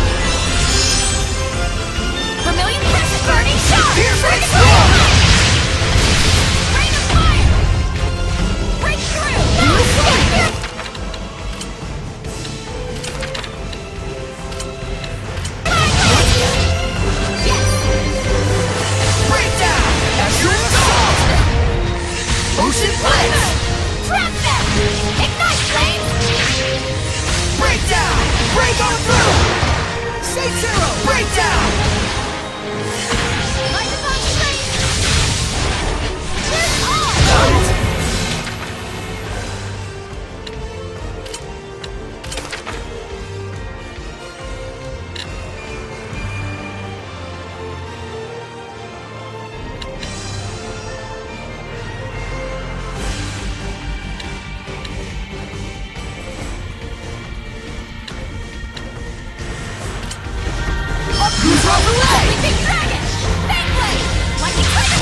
Speaker 15: Vermilion Crescent burning shot! Here's Rain of fire! Break through! Breakdown! Azure Assault! Ocean Blitz! Trap them! Ignite flames! Breakdown! Break on through! Say zero! Breakdown! Light upon strength! Here's all! Leaping Dragon! Fangblade! Lightning Trigger!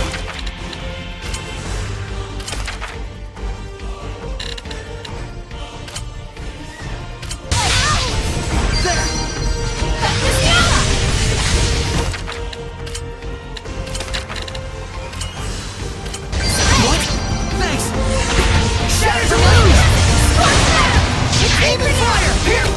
Speaker 15: What? Thanks! Shatter to lose! Scorch them! It's even fire! Here!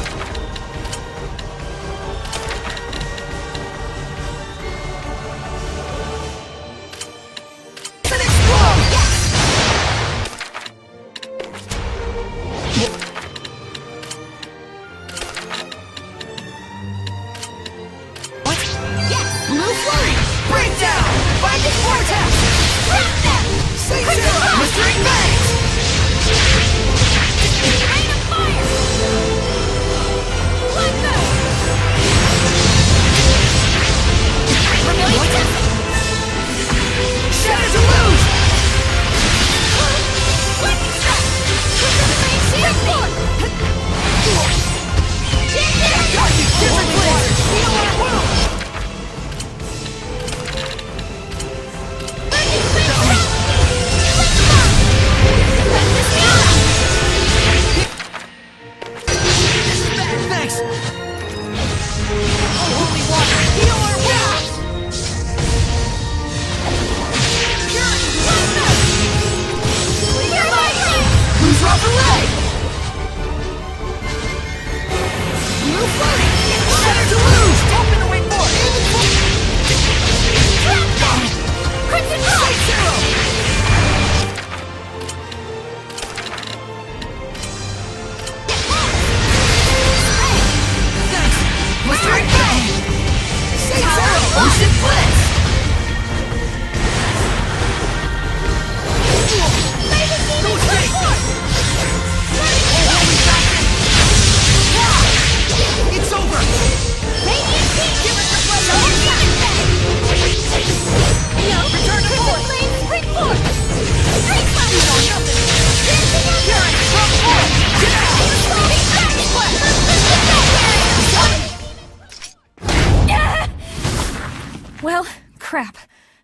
Speaker 15: Well, crap.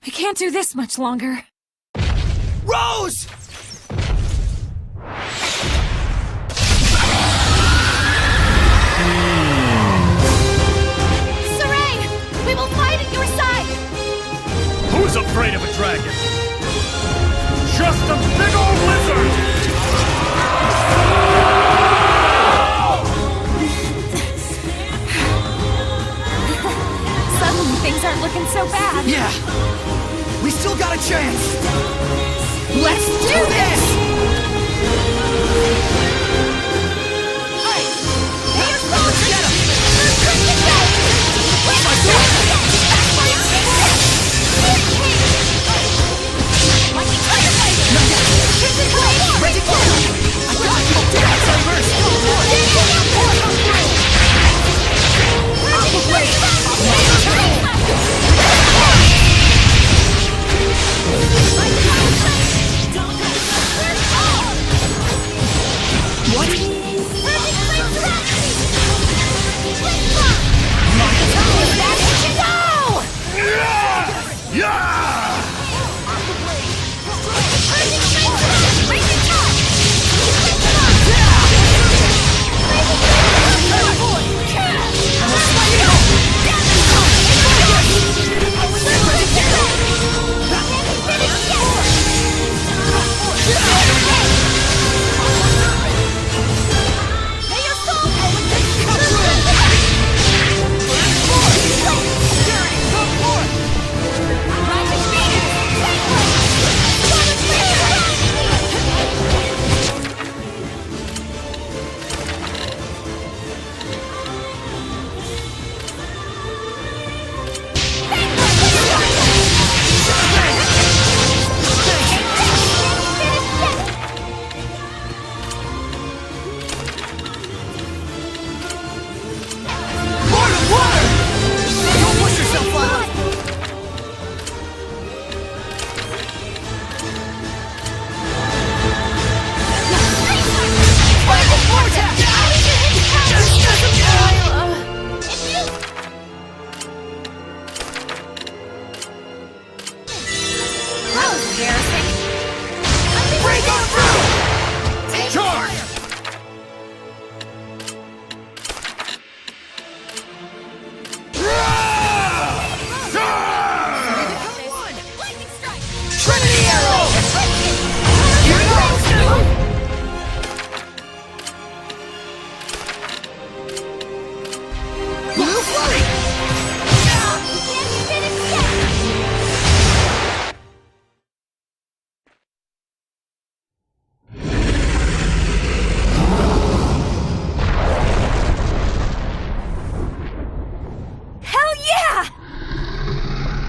Speaker 15: I can't do this much longer.
Speaker 11: Rose!
Speaker 15: Saray! We will fight at your side!
Speaker 1: Who's afraid of a dragon? Just a big old lizard!
Speaker 9: bad.
Speaker 4: Yeah. We still got a chance. Let's do this!
Speaker 9: Hey, your phone!
Speaker 4: Get him!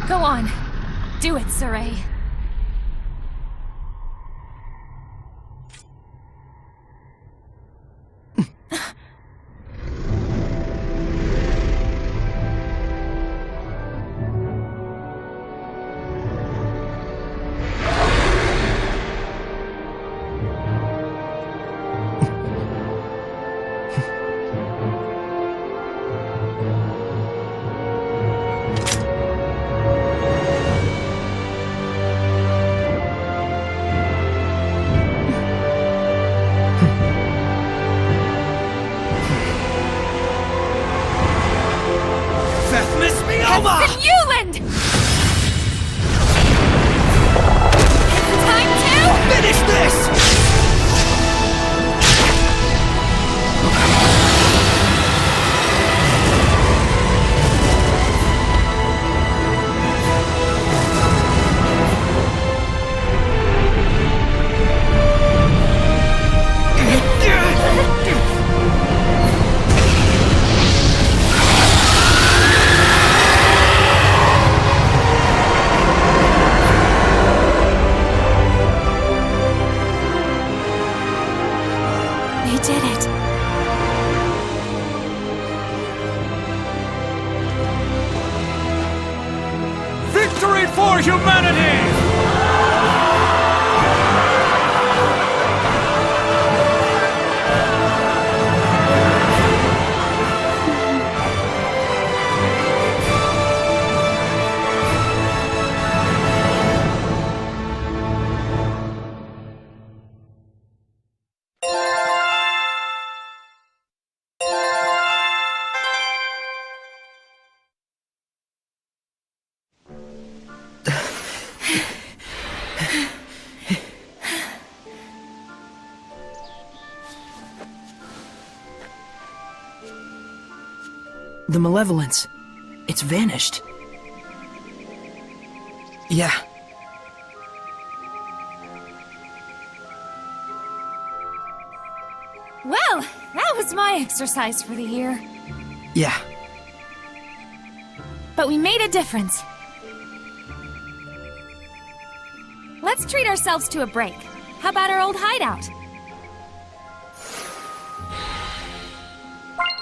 Speaker 9: Go on. Do it, Saray.
Speaker 3: For humanity!
Speaker 7: The malevolence. It's vanished.
Speaker 4: Yeah.
Speaker 9: Well, that was my exercise for the year.
Speaker 4: Yeah.
Speaker 9: But we made a difference. Let's treat ourselves to a break. How about our old hideout?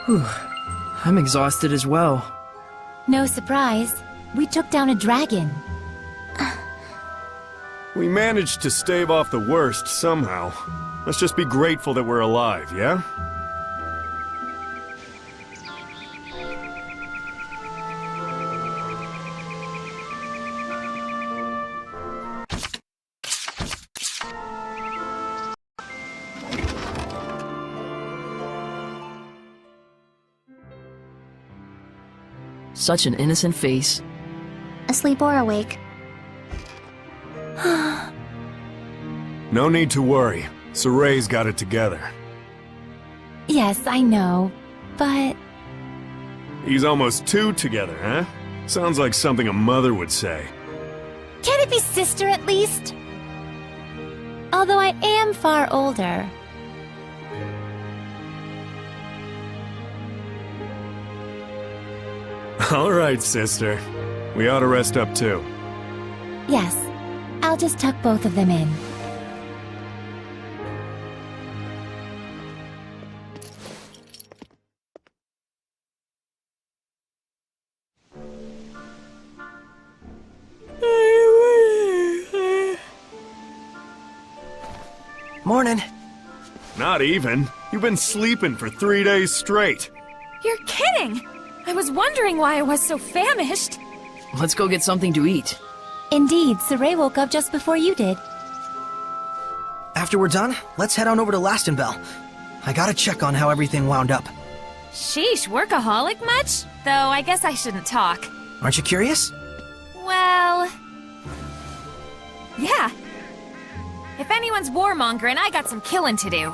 Speaker 4: Whew. I'm exhausted as well.
Speaker 5: No surprise. We took down a dragon.
Speaker 12: We managed to stave off the worst somehow. Let's just be grateful that we're alive, yeah?
Speaker 4: Such an innocent face.
Speaker 16: Asleep or awake?
Speaker 12: No need to worry. Saray's got it together.
Speaker 5: Yes, I know, but...
Speaker 12: He's almost 2 together, huh? Sounds like something a mother would say.
Speaker 5: Can it be sister at least? Although I am far older.
Speaker 12: All right, sister. We ought to rest up too.
Speaker 5: Yes, I'll just tuck both of them in.
Speaker 4: Morning.
Speaker 12: Not even. You've been sleeping for 3 days straight.
Speaker 9: You're kidding! I was wondering why I was so famished.
Speaker 4: Let's go get something to eat.
Speaker 5: Indeed, Saray woke up just before you did.
Speaker 4: After we're done, let's head on over to Lastenbell. I gotta check on how everything wound up.
Speaker 9: Sheesh, workaholic much? Though I guess I shouldn't talk.
Speaker 4: Aren't you curious?
Speaker 9: Well... yeah. If anyone's warmongering, I got some killing to do.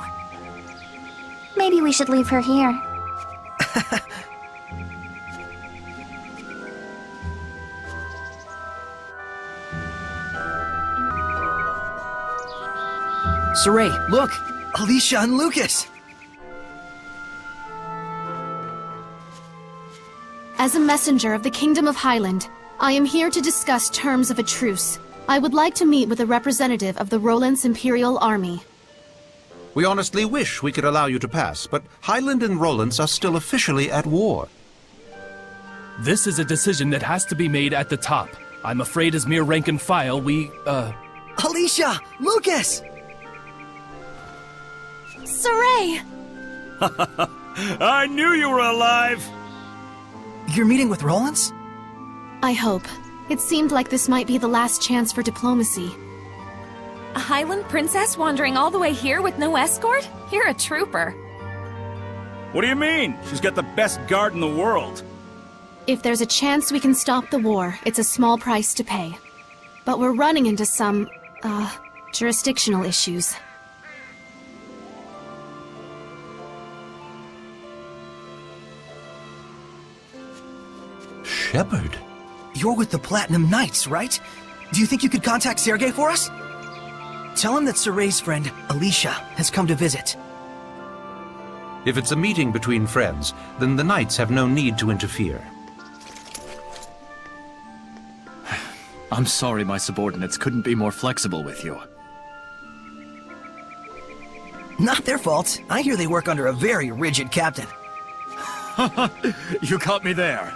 Speaker 16: Maybe we should leave her here.
Speaker 4: Saray, look! Alicia and Lucas!
Speaker 15: As a messenger of the Kingdom of Highland, I am here to discuss terms of a truce. I would like to meet with a representative of the Roland's Imperial Army.
Speaker 18: We honestly wish we could allow you to pass, but Highland and Roland's are still officially at war.
Speaker 19: This is a decision that has to be made at the top. I'm afraid as mere rank and file,
Speaker 4: Alicia! Lucas!
Speaker 15: Saray!
Speaker 3: I knew you were alive!
Speaker 4: You're meeting with Roland's?
Speaker 15: I hope. It seemed like this might be the last chance for diplomacy.
Speaker 9: A Highland princess wandering all the way here with no escort? You're a trooper.
Speaker 3: What do you mean? She's got the best guard in the world.
Speaker 15: If there's a chance we can stop the war, it's a small price to pay. But we're running into some, jurisdictional issues.
Speaker 18: Shepard?
Speaker 4: You're with the Platinum Knights, right? Do you think you could contact Sergei for us? Tell him that Saray's friend, Alicia, has come to visit.
Speaker 18: If it's a meeting between friends, then the Knights have no need to interfere.
Speaker 1: I'm sorry my subordinates couldn't be more flexible with you.
Speaker 4: Not their fault. I hear they work under a very rigid captain.
Speaker 1: You caught me there.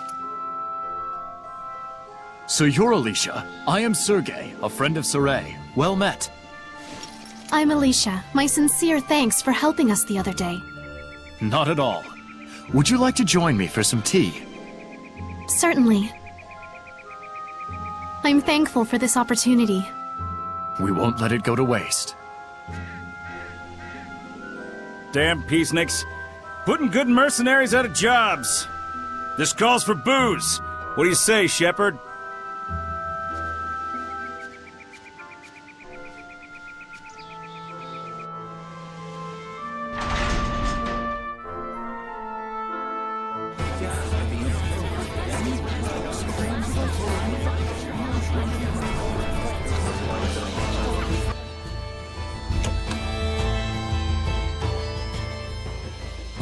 Speaker 1: So you're Alicia. I am Sergei, a friend of Saray. Well met.
Speaker 15: I'm Alicia. My sincere thanks for helping us the other day.
Speaker 1: Not at all. Would you like to join me for some tea?
Speaker 15: Certainly. I'm thankful for this opportunity.
Speaker 1: We won't let it go to waste.
Speaker 3: Damn peaceniks. Putting good mercenaries out of jobs. This calls for booze. What do you say, Shepard?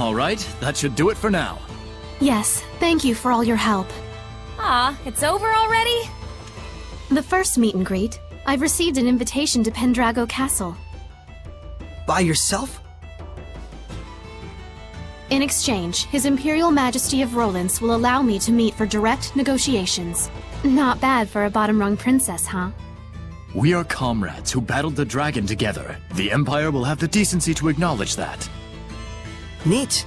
Speaker 1: All right, that should do it for now.
Speaker 15: Yes, thank you for all your help.
Speaker 9: Ah, it's over already?
Speaker 15: The first meet and greet, I've received an invitation to Pendrago Castle.
Speaker 4: By yourself?
Speaker 15: In exchange, His Imperial Majesty of Rollins will allow me to meet for direct negotiations. Not bad for a bottom-rung princess, huh?
Speaker 1: We are comrades who battled the dragon together. The Empire will have the decency to acknowledge that.
Speaker 4: Neat.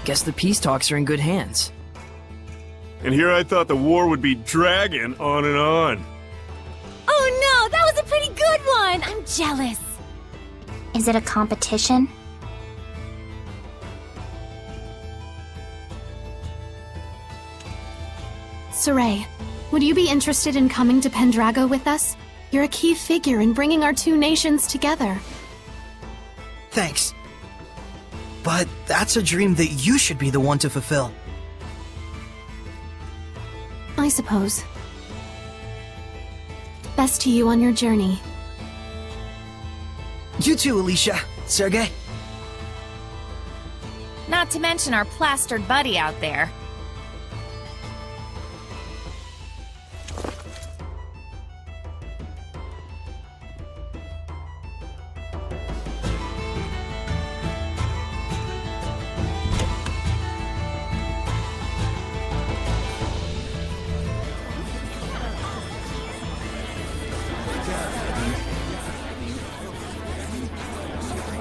Speaker 4: Guess the peace talks are in good hands.
Speaker 12: And here I thought the war would be dragging on and on.
Speaker 5: Oh no, that was a pretty good one! I'm jealous.
Speaker 16: Is it a competition?
Speaker 15: Saray, would you be interested in coming to Pendrago with us? You're a key figure in bringing our two nations together.
Speaker 4: Thanks. But that's a dream that you should be the one to fulfill.
Speaker 15: I suppose. Best to you on your journey.
Speaker 4: You too, Alicia. Sergei.
Speaker 9: Not to mention our plastered buddy out there.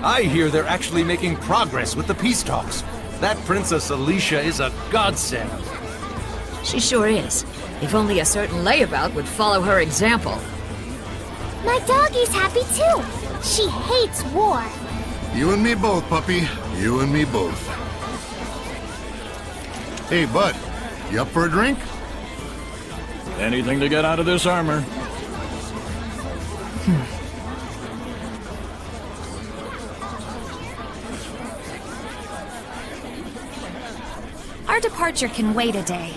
Speaker 18: I hear they're actually making progress with the peace talks. That Princess Alicia is a godsend.
Speaker 20: She sure is. If only a certain layabout would follow her example.
Speaker 5: My doggie's happy too. She hates war.
Speaker 3: You and me both, puppy. You and me both. Hey, bud. You up for a drink?
Speaker 2: Anything to get out of this armor.
Speaker 9: Our departure can wait a day.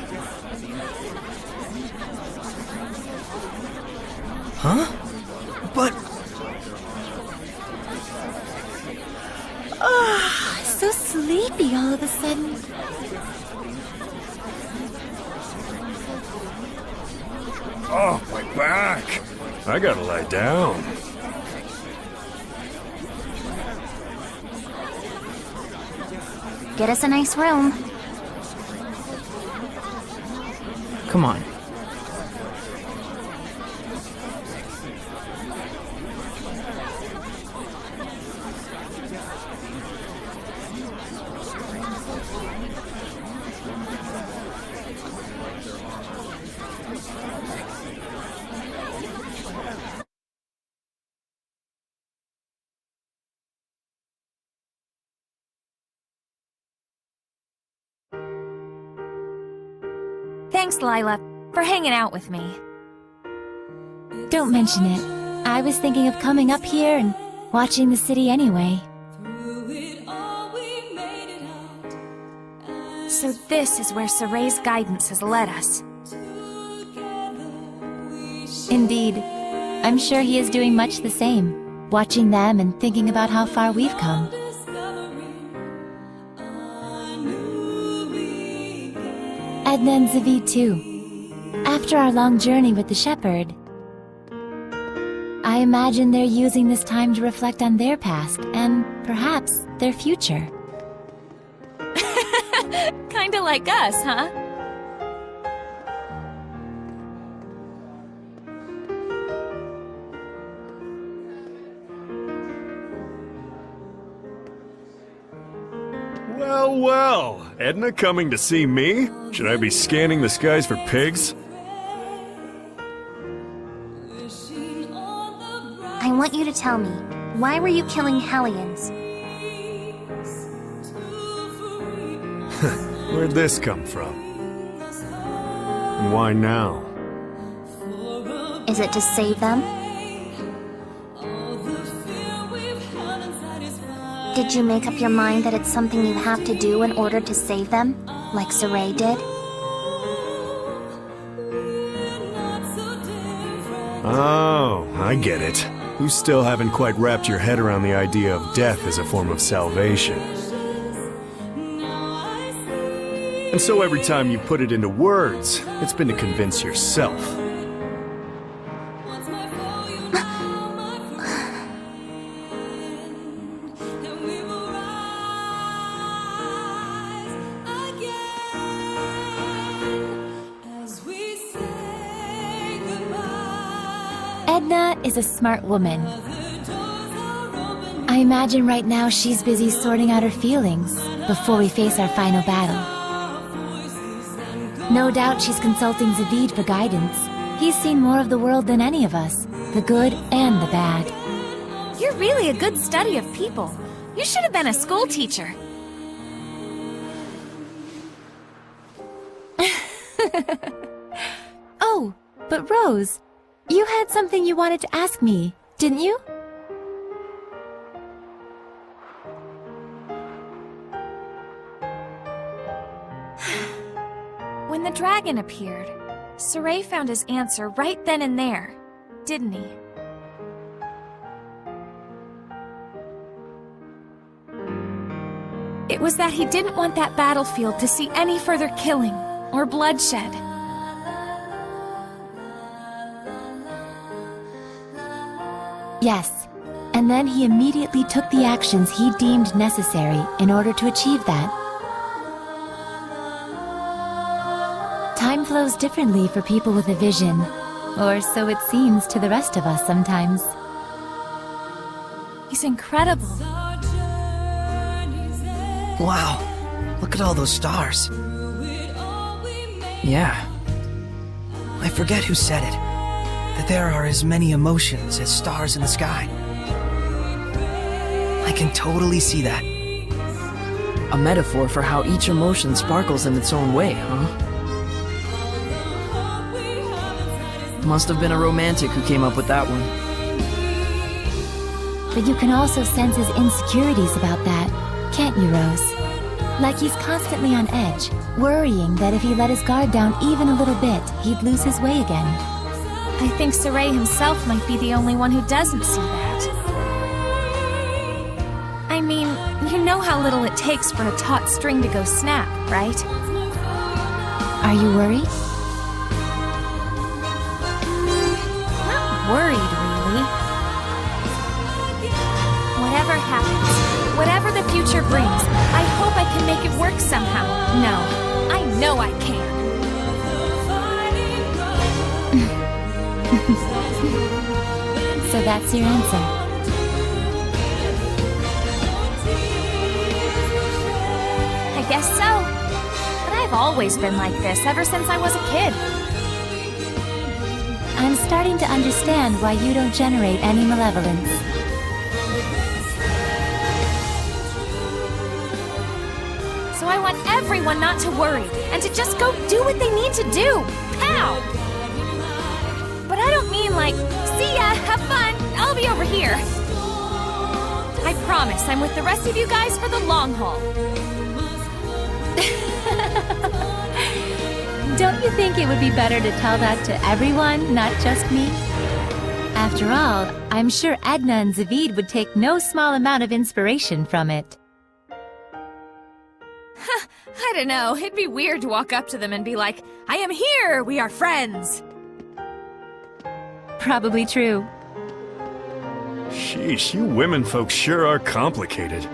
Speaker 4: Huh? But...
Speaker 5: Ah, so sleepy all of a sudden.
Speaker 12: Oh, my back! I gotta lie down.
Speaker 16: Get us a nice room.
Speaker 4: Come on.
Speaker 9: Thanks, Lila, for hanging out with me.
Speaker 5: Don't mention it. I was thinking of coming up here and watching the city anyway.
Speaker 9: So this is where Saray's guidance has led us.
Speaker 5: Indeed. I'm sure he is doing much the same, watching them and thinking about how far we've come. Edna and Zavid too. After our long journey with the shepherd, I imagine they're using this time to reflect on their past and perhaps their future.
Speaker 9: Kinda like us, huh?
Speaker 12: Well, well. Edna coming to see me? Should I be scanning the skies for pigs?
Speaker 16: I want you to tell me, why were you killing Hellions?
Speaker 12: Where'd this come from? And why now?
Speaker 16: Is it to save them? Did you make up your mind that it's something you have to do in order to save them, like Saray did?
Speaker 12: Oh, I get it. You still haven't quite wrapped your head around the idea of death as a form of salvation. And so every time you put it into words, it's been to convince yourself.
Speaker 5: Edna is a smart woman. I imagine right now she's busy sorting out her feelings before we face our final battle. No doubt she's consulting Zavid for guidance. He's seen more of the world than any of us, the good and the bad.
Speaker 15: You're really a good study of people. You should have been a school teacher.
Speaker 5: Oh, but Rose, you had something you wanted to ask me, didn't you?
Speaker 15: When the dragon appeared, Saray found his answer right then and there, didn't he? It was that he didn't want that battlefield to see any further killing or bloodshed.
Speaker 5: Yes, and then he immediately took the actions he deemed necessary in order to achieve that. Time flows differently for people with a vision, or so it seems to the rest of us sometimes.
Speaker 15: He's incredible.
Speaker 4: Wow, look at all those stars. Yeah. I forget who said it, that there are as many emotions as stars in the sky. I can totally see that.
Speaker 7: A metaphor for how each emotion sparkles in its own way, huh? Must have been a romantic who came up with that one.
Speaker 5: But you can also sense his insecurities about that, can't you, Rose? Like he's constantly on edge, worrying that if he let his guard down even a little bit, he'd lose his way again.
Speaker 15: I think Saray himself might be the only one who doesn't see that. I mean, you know how little it takes for a taut string to go snap, right?
Speaker 5: Are you worried?
Speaker 15: Worried, really. Whatever happens, whatever the future brings, I hope I can make it work somehow. No, I know I can.
Speaker 5: So that's your answer.
Speaker 15: I guess so. But I've always been like this ever since I was a kid.
Speaker 5: I'm starting to understand why you don't generate any malevolence.
Speaker 15: So I want everyone not to worry, and to just go do what they need to do. Pow! But I don't mean like, see ya, have fun, I'll be over here. I promise I'm with the rest of you guys for the long haul.
Speaker 5: Don't you think it would be better to tell that to everyone, not just me? After all, I'm sure Edna and Zavid would take no small amount of inspiration from it.
Speaker 15: I don't know, it'd be weird to walk up to them and be like, I am here, we are friends.
Speaker 5: Probably true.
Speaker 12: Sheesh, you women folks sure are complicated.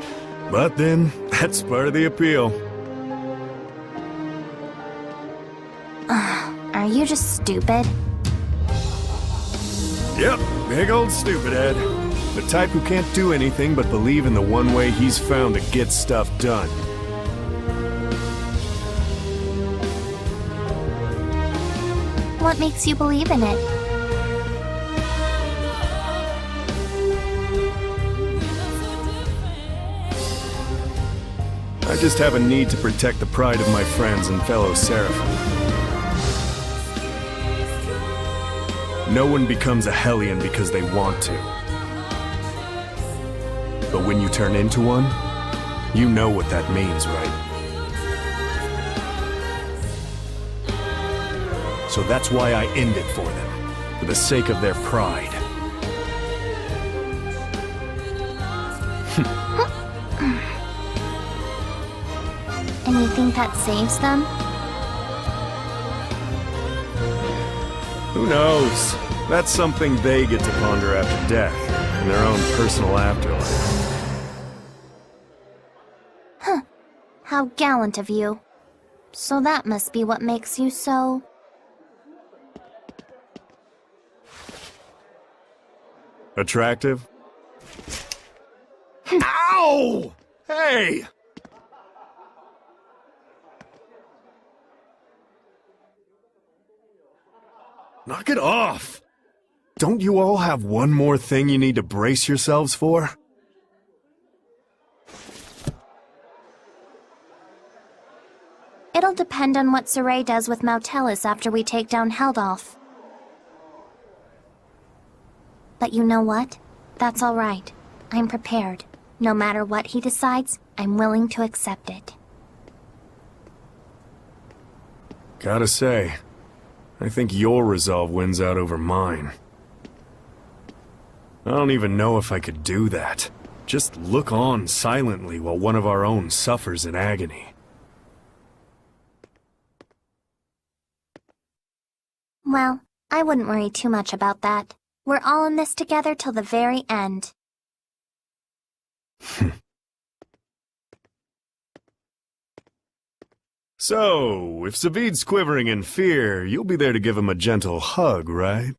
Speaker 12: But then, that's part of the appeal.
Speaker 16: Are you just stupid?
Speaker 12: Yep, big old stupid Ed. The type who can't do anything but believe in the one way he's found to get stuff done.
Speaker 16: What makes you believe in it?
Speaker 12: I just have a need to protect the pride of my friends and fellow Seraphim. No one becomes a Hellion because they want to. But when you turn into one, you know what that means, right? So that's why I end it for them, for the sake of their pride.
Speaker 16: And you think that saves them?
Speaker 12: Who knows? That's something they get to ponder after death, in their own personal afterlife.
Speaker 16: Huh. How gallant of you. So that must be what makes you so...
Speaker 12: Attractive? Ow! Hey! Knock it off! Don't you all have one more thing you need to brace yourselves for?
Speaker 16: It'll depend on what Saray does with Mautelis after we take down Heldolf. But you know what? That's all right. I'm prepared. No matter what he decides, I'm willing to accept it.
Speaker 12: Gotta say, I think your resolve wins out over mine. I don't even know if I could do that. Just look on silently while one of our own suffers in agony.
Speaker 16: Well, I wouldn't worry too much about that. We're all in this together till the very end.
Speaker 12: So, if Savid's quivering in fear, you'll be there to give him a gentle hug, right?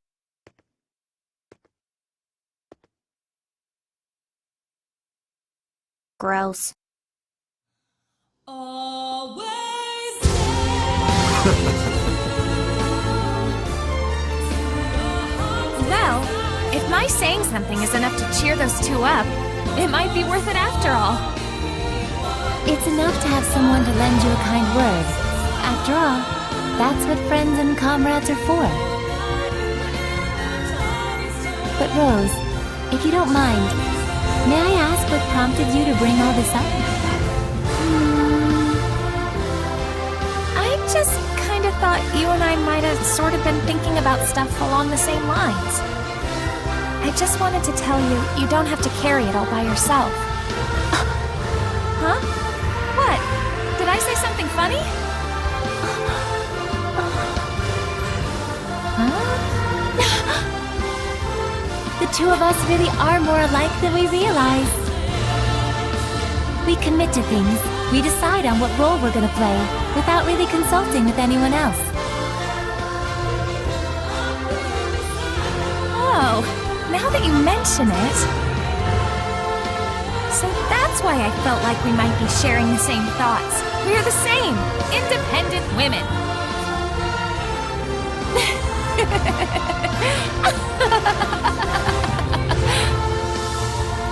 Speaker 16: Gross.
Speaker 15: Well, if my saying something is enough to cheer those two up, it might be worth it after all.
Speaker 5: It's enough to have someone to lend you a kind word. After all, that's what friends and comrades are for. But Rose, if you don't mind, may I ask what prompted you to bring all this up?
Speaker 15: I just kind of thought you and I might have sort of been thinking about stuff along the same lines. I just wanted to tell you, you don't have to carry it all by yourself. Huh? What? Did I say something funny?
Speaker 5: The two of us really are more alike than we realize. We commit to things, we decide on what role we're gonna play, without really consulting with anyone else.
Speaker 15: Oh, now that you mention it... So that's why I felt like we might be sharing the same thoughts. We're the same, independent women.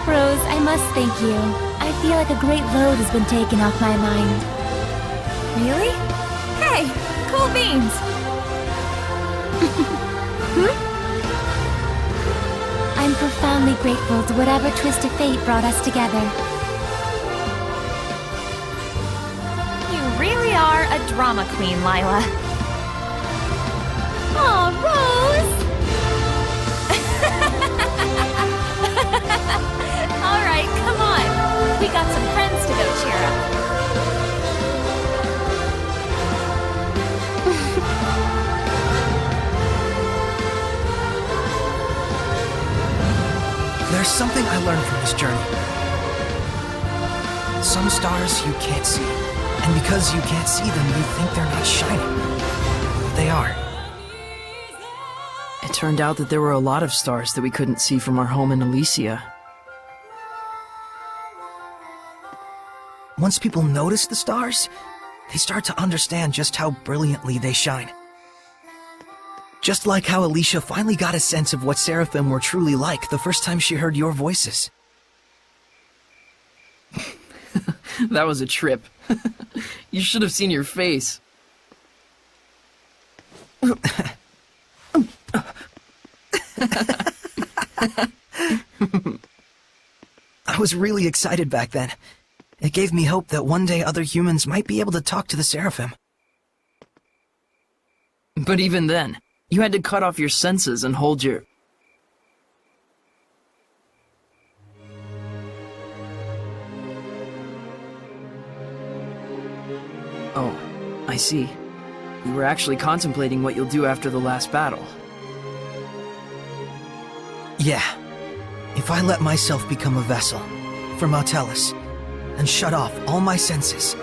Speaker 5: Rose, I must thank you. I feel like a great load has been taken off my mind.
Speaker 15: Really? Hey, cool beans.
Speaker 5: I'm profoundly grateful to whatever twist of fate brought us together.
Speaker 15: You really are a drama queen, Lila.
Speaker 5: Aw, Rose!
Speaker 15: All right, come on. We got some friends to go cheer up.
Speaker 4: There's something I learned from this journey. Some stars you can't see, and because you can't see them, you think they're not shining. But they are.
Speaker 7: It turned out that there were a lot of stars that we couldn't see from our home in Elysia.
Speaker 4: Once people notice the stars, they start to understand just how brilliantly they shine. Just like how Alicia finally got a sense of what Seraphim were truly like the first time she heard your voices.
Speaker 7: That was a trip. You should have seen your face.
Speaker 4: I was really excited back then. It gave me hope that one day other humans might be able to talk to the Seraphim.
Speaker 7: But even then, you had to cut off your senses and hold your... I see. You were actually contemplating what you'll do after the last battle.
Speaker 4: Yeah. If I let myself become a vessel for Martellus and shut off all my senses,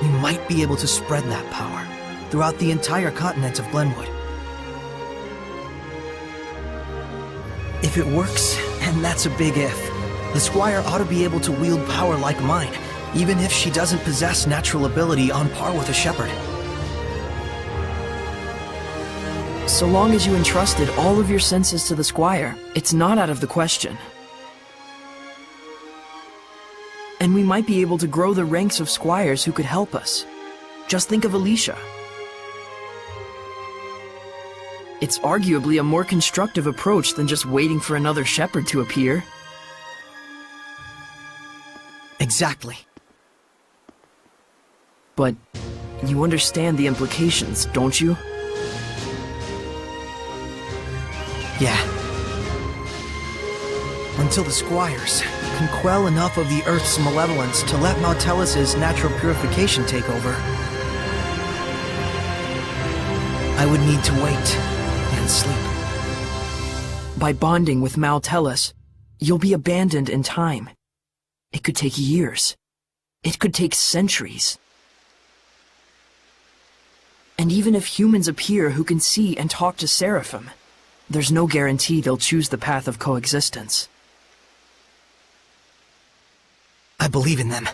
Speaker 4: we might be able to spread that power throughout the entire continent of Glenwood. If it works, and that's a big if, the Squire ought to be able to wield power like mine, even if she doesn't possess natural ability on par with a shepherd.
Speaker 7: So long as you entrusted all of your senses to the Squire, it's not out of the question. And we might be able to grow the ranks of squires who could help us. Just think of Alicia. It's arguably a more constructive approach than just waiting for another shepherd to appear.
Speaker 4: Exactly.
Speaker 7: But you understand the implications, don't you?
Speaker 4: Yeah. Until the Squires can quell enough of the Earth's malevolence to let Martellus's natural purification take over, I would need to wait and sleep.
Speaker 7: By bonding with Martellus, you'll be abandoned in time. It could take years. It could take centuries. And even if humans appear who can see and talk to Seraphim, there's no guarantee they'll choose the path of coexistence.
Speaker 4: I believe in them.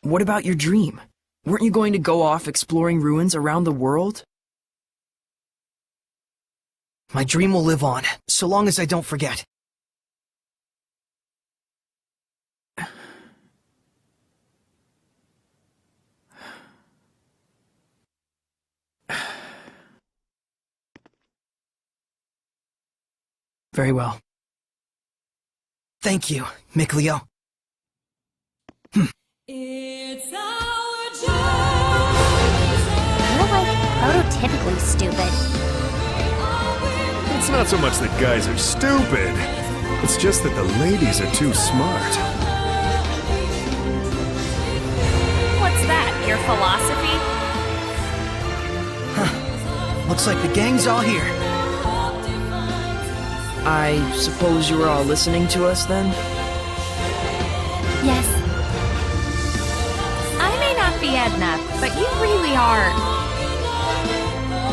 Speaker 7: What about your dream? Weren't you going to go off exploring ruins around the world?
Speaker 4: My dream will live on, so long as I don't forget.
Speaker 7: Very well.
Speaker 4: Thank you, Mikleo.
Speaker 16: You're like prototypically stupid.
Speaker 12: It's not so much that guys are stupid. It's just that the ladies are too smart.
Speaker 9: What's that, your philosophy?
Speaker 4: Looks like the gang's all here.
Speaker 7: I suppose you were all listening to us then?
Speaker 9: Yes. I may not be Edna, but you really are.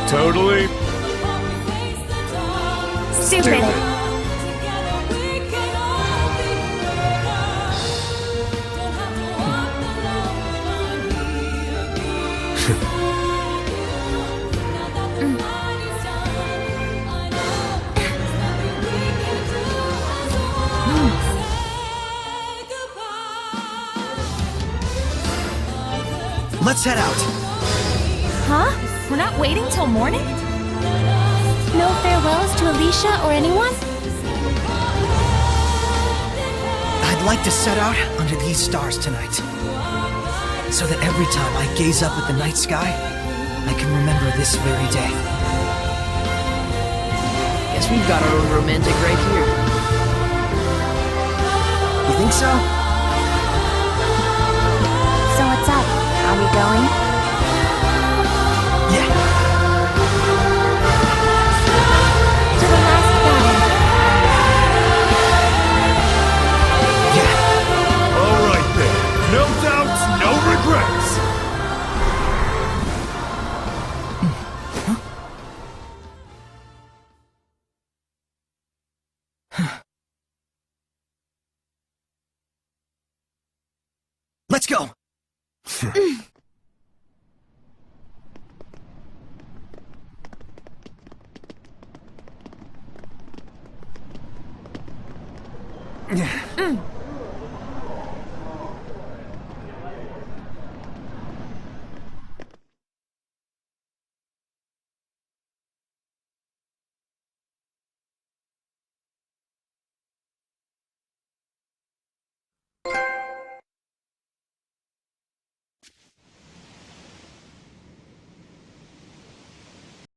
Speaker 12: Totally.
Speaker 9: Stupid.
Speaker 4: Let's head out.
Speaker 9: Huh? We're not waiting till morning?
Speaker 5: No farewells to Alicia or anyone?
Speaker 4: I'd like to set out under these stars tonight, so that every time I gaze up at the night sky, I can remember this very day.
Speaker 7: Guess we've got our own romantic right here.
Speaker 4: You think so?
Speaker 16: So what's up? Are we going?
Speaker 4: Yeah.
Speaker 16: To the last battle.
Speaker 3: Yeah. All right then. No doubts, no regrets.
Speaker 4: Let's go.